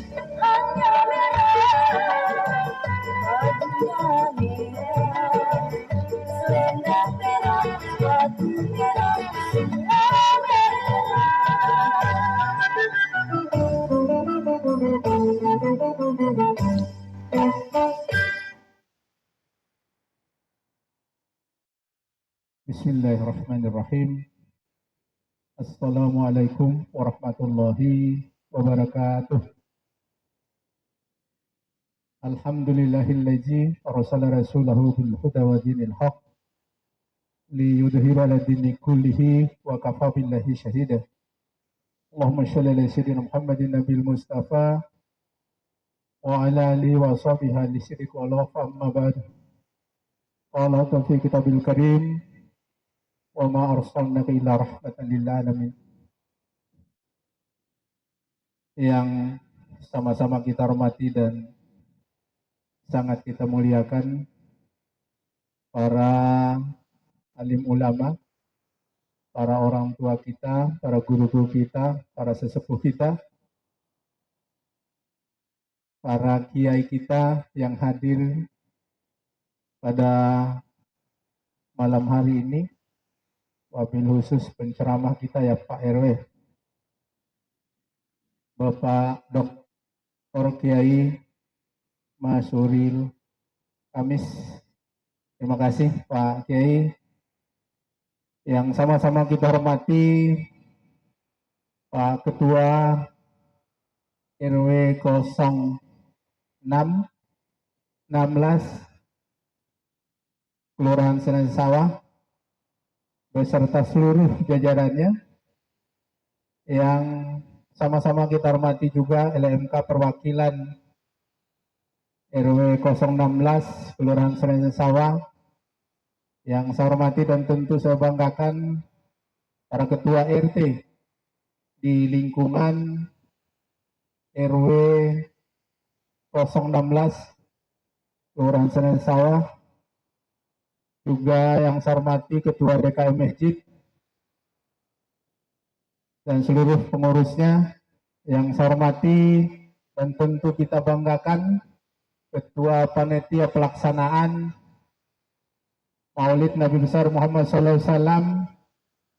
Hanya merah, bajunya merah, selendang merah, sepatu merah, semua merah. Bismillahirrahmanirrahim. Assalamualaikum warahmatullahi wabarakatuh. Alhamdulillahillazi arsala rasulahu bil huda wa dinil haq liyudhhira 'ala dini kullihi wa kafa billahi shahida. Allahumma shalli ala sayyidina Muhammadin nabil mustafa wa ala alihi wa sahbihi li siddiq wa lafa amma ba'd. Qala fi kitabil karim wa ma arsalnaka illa rahmatan lil alamin. Yang sama-sama kita hormati dan sangat kita muliakan para alim ulama, para orang tua kita, para guru-guru kita, para sesepuh kita, para kiai kita yang hadir pada malam hari ini, wabil khusus penceramah kita ya Pak RW, Bapak Dr. Kiai Masuril Kamis. Terima kasih Pak Kiai. Yang sama-sama kita hormati Pak Ketua RW 06 16 Kelurahan Senen Sawah beserta seluruh jajarannya, yang sama-sama kita hormati juga LMK perwakilan RW 016 Kelurahan Senen Sawah, yang saya hormati dan tentu saya banggakan para ketua RT di lingkungan RW 016 Kelurahan Senen Sawah, juga yang saya hormati Ketua DKM Masjid dan seluruh pengurusnya, yang saya hormati dan tentu kita banggakan Ketua Panitia Pelaksanaan Maulid Nabi Besar Muhammad SAW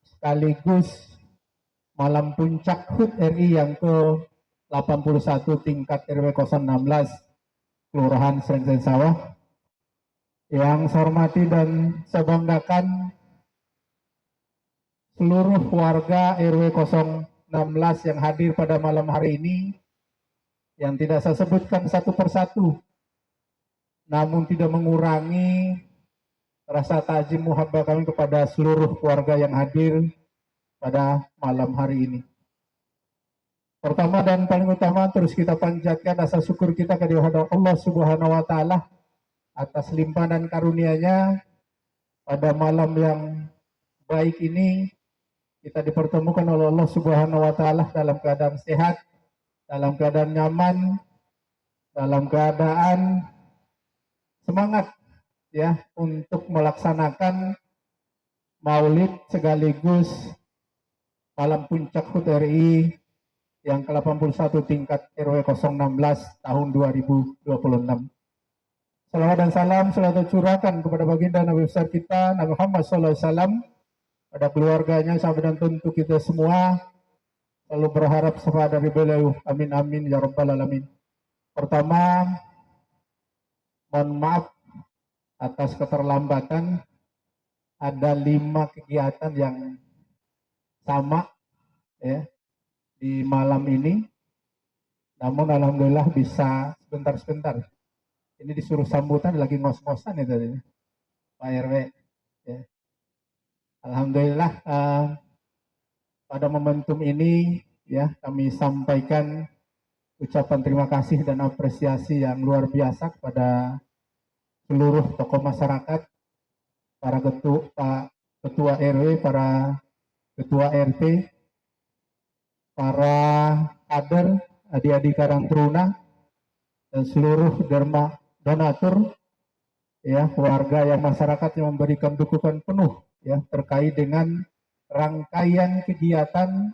sekaligus malam puncak HUT RI yang ke-81 tingkat RW 016 Kelurahan Senen Sawah. Yang saya hormati dan saya banggakan seluruh warga RW 016 yang hadir pada malam hari ini, yang tidak saya sebutkan satu persatu, namun tidak mengurangi rasa takzim muhabbah kami kepada seluruh keluarga yang hadir pada malam hari ini. Pertama dan paling utama, terus kita panjatkan rasa syukur kita kepada Allah Subhanahu wa Ta'ala atas limpahan dan karunia-Nya pada malam yang baik ini. Kita dipertemukan oleh Allah Subhanahu wa Ta'ala dalam keadaan sehat, dalam keadaan nyaman, dalam keadaan semangat ya untuk melaksanakan Maulid sekaligus malam puncak HUT RI yang ke-81 tingkat RW 016 tahun 2026. Salawat dan salam selalu tercurahkan kepada baginda Nabi besar kita Nabi Muhammad SAW, pada keluarganya, sahabat dan tentu kita semua. Selalu berharap syafaat dari beliau. Amin amin ya rabbal alamin. Pertama, mohon maaf atas keterlambatan. Ada 5 kegiatan yang sama ya di malam ini, namun alhamdulillah bisa sebentar-sebentar. Ini disuruh sambutan lagi ngos-ngosan itu tadi Pak RW ya. Alhamdulillah pada momentum ini ya kami sampaikan ucapan terima kasih dan apresiasi yang luar biasa kepada seluruh tokoh masyarakat, para ketua RW, para ketua RT, para kader, adik-adik Karang Taruna, dan seluruh derma donatur, ya warga yang masyarakat yang memberikan dukungan penuh ya terkait dengan rangkaian kegiatan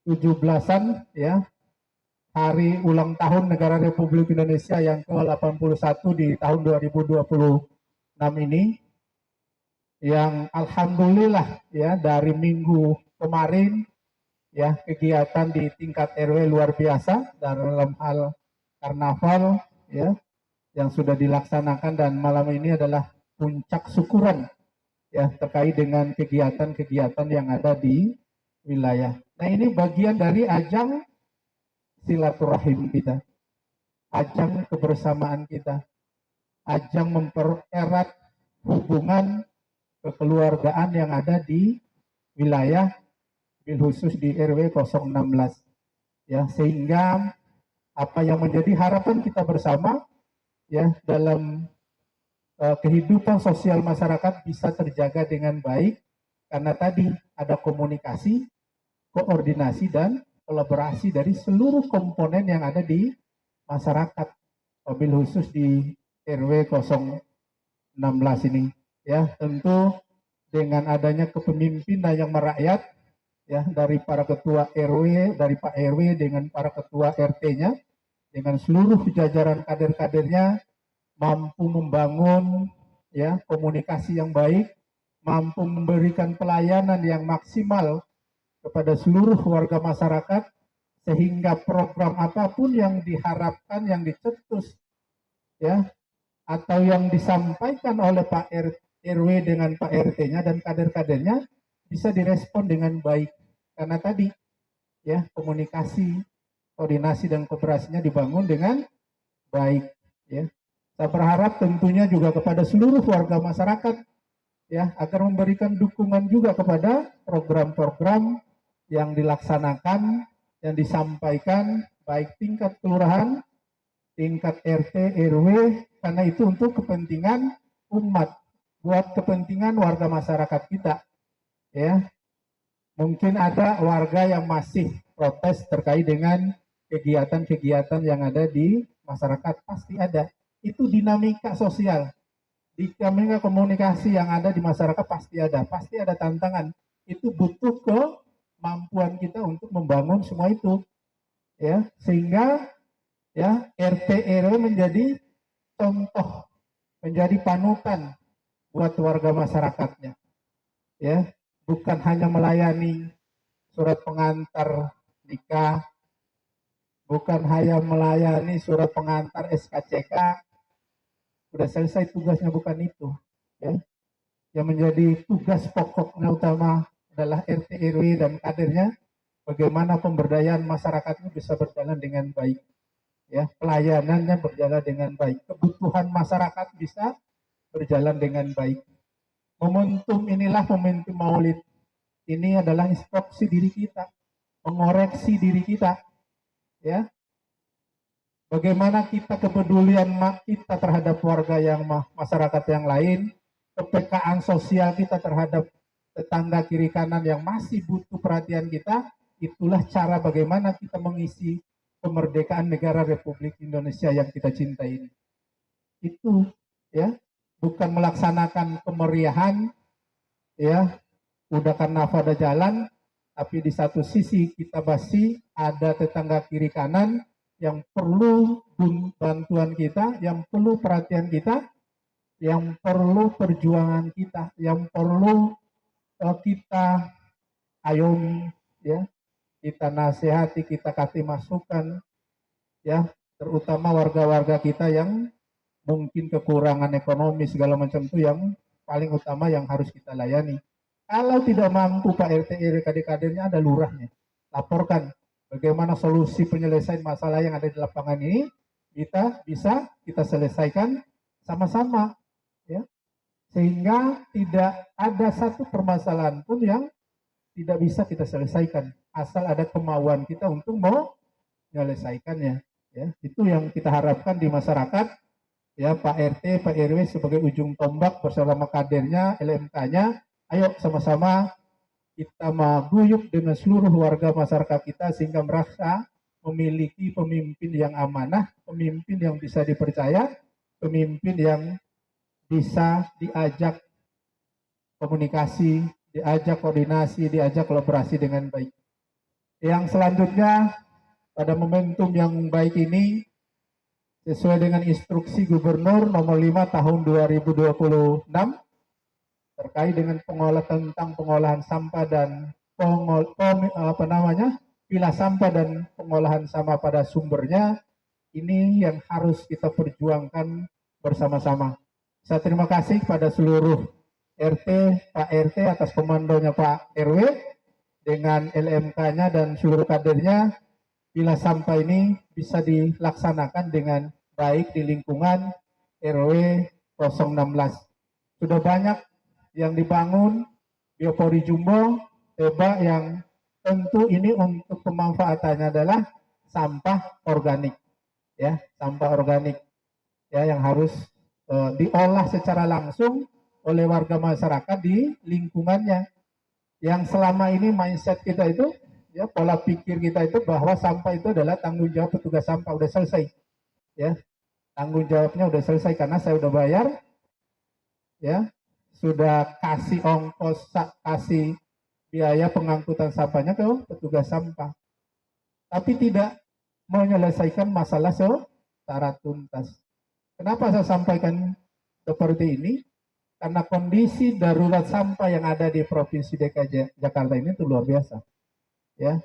17-an ya hari ulang tahun Negara Republik Indonesia yang ke-81 di tahun 2026 ini, yang alhamdulillah ya dari minggu kemarin ya kegiatan di tingkat RW luar biasa dalam hal karnaval ya yang sudah dilaksanakan, dan malam ini adalah puncak syukuran ya terkait dengan kegiatan-kegiatan yang ada di wilayah. Nah, ini bagian dari ajang silaturahim kita, ajang kebersamaan kita, ajang mempererat hubungan kekeluargaan yang ada di wilayah, bil khusus di RW 016 ya, sehingga apa yang menjadi harapan kita bersama ya dalam kehidupan sosial masyarakat bisa terjaga dengan baik, karena tadi ada komunikasi, koordinasi dan kolaborasi dari seluruh komponen yang ada di masyarakat, bil khusus di RW 016 ini. Ya, tentu dengan adanya kepemimpinan yang merakyat ya dari para ketua RW, dari Pak RW dengan para ketua RT-nya, dengan seluruh jajaran kader-kadernya mampu membangun ya komunikasi yang baik, mampu memberikan pelayanan yang maksimal kepada seluruh warga masyarakat, sehingga program apapun yang diharapkan, yang dicetus ya atau yang disampaikan oleh Pak RW dengan Pak RT-nya dan kader-kadernya bisa direspon dengan baik, karena tadi ya komunikasi, koordinasi dan kooperasinya dibangun dengan baik ya. Saya berharap tentunya juga kepada seluruh warga masyarakat ya agar memberikan dukungan juga kepada program-program yang dilaksanakan, yang disampaikan baik tingkat kelurahan, tingkat RT, RW, karena itu untuk kepentingan umat, buat kepentingan warga masyarakat kita ya. Mungkin ada warga yang masih protes terkait dengan kegiatan-kegiatan yang ada di masyarakat, pasti ada. Itu dinamika sosial, dinamika komunikasi yang ada di masyarakat pasti ada tantangan. Itu butuh kemampuan kita untuk membangun semua itu ya, sehingga ya RT RW menjadi contoh, menjadi panutan buat warga masyarakatnya ya, bukan hanya melayani surat pengantar nikah, bukan hanya melayani surat pengantar SKCK, sudah selesai tugasnya, bukan itu ya. Yang menjadi tugas pokoknya utama adalah RT RW dan kadernya, bagaimana pemberdayaan masyarakatnya bisa berjalan dengan baik ya, pelayanannya berjalan dengan baik, kebutuhan masyarakat bisa berjalan dengan baik. Momentum inilah momentum Maulid. Ini adalah instruksi diri kita, mengoreksi diri kita ya. Bagaimana kita kepedulian kita terhadap warga yang masyarakat yang lain, kepekaan sosial kita terhadap tetangga kiri kanan yang masih butuh perhatian kita, itulah cara bagaimana kita mengisi kemerdekaan negara Republik Indonesia yang kita cintai ini. Itu ya, bukan melaksanakan kemeriahan ya udah karena ada jalan, tapi di satu sisi kita masih ada tetangga kiri kanan yang perlu bantuan kita, yang perlu perhatian kita, yang perlu perjuangan kita, yang perlu kita ayomi, ya, kita nasihati, kita kasih masukan, ya, terutama warga-warga kita yang mungkin kekurangan ekonomi segala macam itu yang paling utama yang harus kita layani. Kalau tidak mampu Pak RT RW kader-kadernya ada lurahnya, laporkan bagaimana solusi penyelesaian masalah yang ada di lapangan ini kita selesaikan sama-sama, ya, sehingga tidak ada satu permasalahan pun yang tidak bisa kita selesaikan asal ada kemauan kita untuk mau menyelesaikannya, ya. Itu yang kita harapkan di masyarakat, ya. Pak RT, Pak RW sebagai ujung tombak bersama kadernya, LMK-nya, ayo sama-sama kita mengguyup dengan seluruh warga masyarakat kita sehingga merasa memiliki pemimpin yang amanah, pemimpin yang bisa dipercaya, pemimpin yang bisa diajak komunikasi, diajak koordinasi, diajak kolaborasi dengan baik. Yang selanjutnya, pada momentum yang baik ini, sesuai dengan instruksi Gubernur nomor 5 tahun 2026 terkait dengan pengolahan sampah dan pilah sampah dan pengolahan sampah pada sumbernya, ini yang harus kita perjuangkan bersama-sama. Saya terima kasih kepada seluruh RT, Pak RT atas komandonya Pak RW dengan LMK-nya dan seluruh kadernya. Pilah sampah ini bisa dilaksanakan dengan baik di lingkungan RW 016. Sudah banyak yang dibangun biopori jumbo, tebak yang tentu ini untuk pemanfaatannya adalah sampah organik, ya, sampah organik, ya, yang harus diolah secara langsung oleh warga masyarakat di lingkungannya. Yang selama ini mindset kita itu, ya, pola pikir kita itu bahwa sampah itu adalah tanggung jawab petugas sampah, udah selesai, ya, tanggung jawabnya udah selesai karena saya udah bayar, ya, sudah kasih ongkos, kasih biaya pengangkutan sampahnya ke petugas sampah, tapi tidak menyelesaikan masalah secara tuntas. Kenapa saya sampaikan seperti ini? Karena kondisi darurat sampah yang ada di Provinsi DKI Jakarta ini itu luar biasa, ya.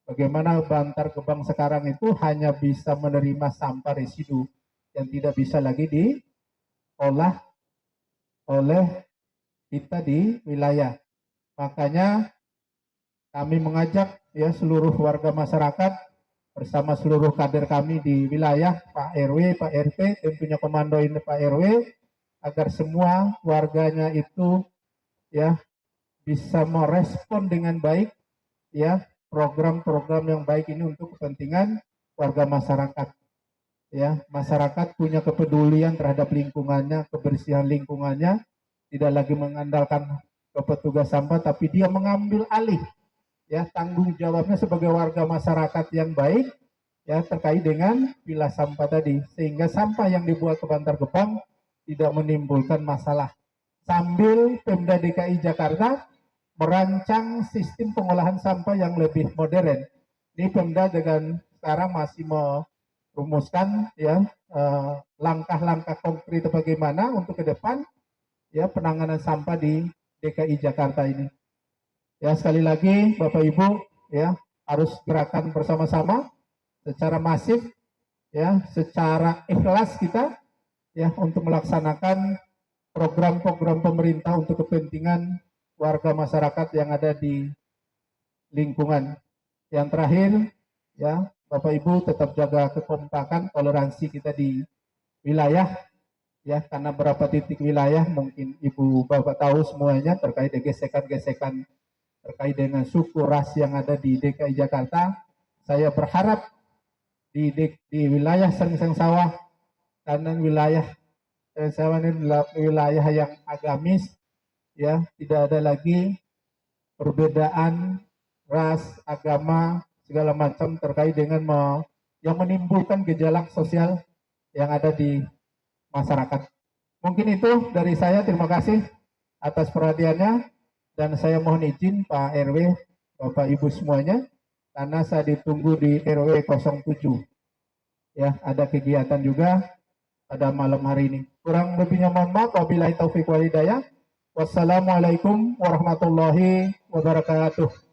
Bagaimana Bantar Gebang sekarang itu hanya bisa menerima sampah residu yang tidak bisa lagi diolah oleh kita di wilayah. Makanya kami mengajak, ya, seluruh warga masyarakat bersama seluruh kader kami di wilayah, Pak RW, Pak RT, tentunya komando ini Pak RW, agar semua warganya itu, ya, bisa merespon dengan baik, ya, program-program yang baik ini untuk kepentingan warga masyarakat. Ya, masyarakat punya kepedulian terhadap lingkungannya, kebersihan lingkungannya, tidak lagi mengandalkan ke petugas sampah, tapi dia mengambil alih, ya, tanggung jawabnya sebagai warga masyarakat yang baik, ya, terkait dengan pilah sampah tadi, sehingga sampah yang dibuat ke Bantar Gebang tidak menimbulkan masalah. Sambil Pemda DKI Jakarta merancang sistem pengolahan sampah yang lebih modern. Ini Pemda dengan sekarang masih rumuskan, ya, langkah-langkah konkret bagaimana untuk ke depan, ya, penanganan sampah di DKI Jakarta ini. Ya, sekali lagi Bapak Ibu, ya, harus gerakan bersama-sama secara masif, ya, secara ikhlas kita, ya, untuk melaksanakan program-program pemerintah untuk kepentingan warga masyarakat yang ada di lingkungan. Yang terakhir, ya, Bapak Ibu tetap jaga kekompakan, toleransi kita di wilayah, ya, karena beberapa titik wilayah mungkin Ibu Bapak tahu semuanya terkait dengan gesekan-gesekan terkait dengan suku ras yang ada di DKI Jakarta. Saya berharap di wilayah Seng Sawah, karena wilayah Seng Sawah ini wilayah yang agamis, ya, tidak ada lagi perbedaan ras, agama, segala macam terkait dengan yang menimbulkan gejolak sosial yang ada di masyarakat. Mungkin itu dari saya, terima kasih atas perhatiannya. Dan saya mohon izin Pak RW, Bapak Ibu semuanya, karena saya ditunggu di RW 07. Ya, ada kegiatan juga pada malam hari ini. Kurang lebihnya mohon maaf. Wabillahi taufiq wal hidayah. Wassalamualaikum warahmatullahi wabarakatuh.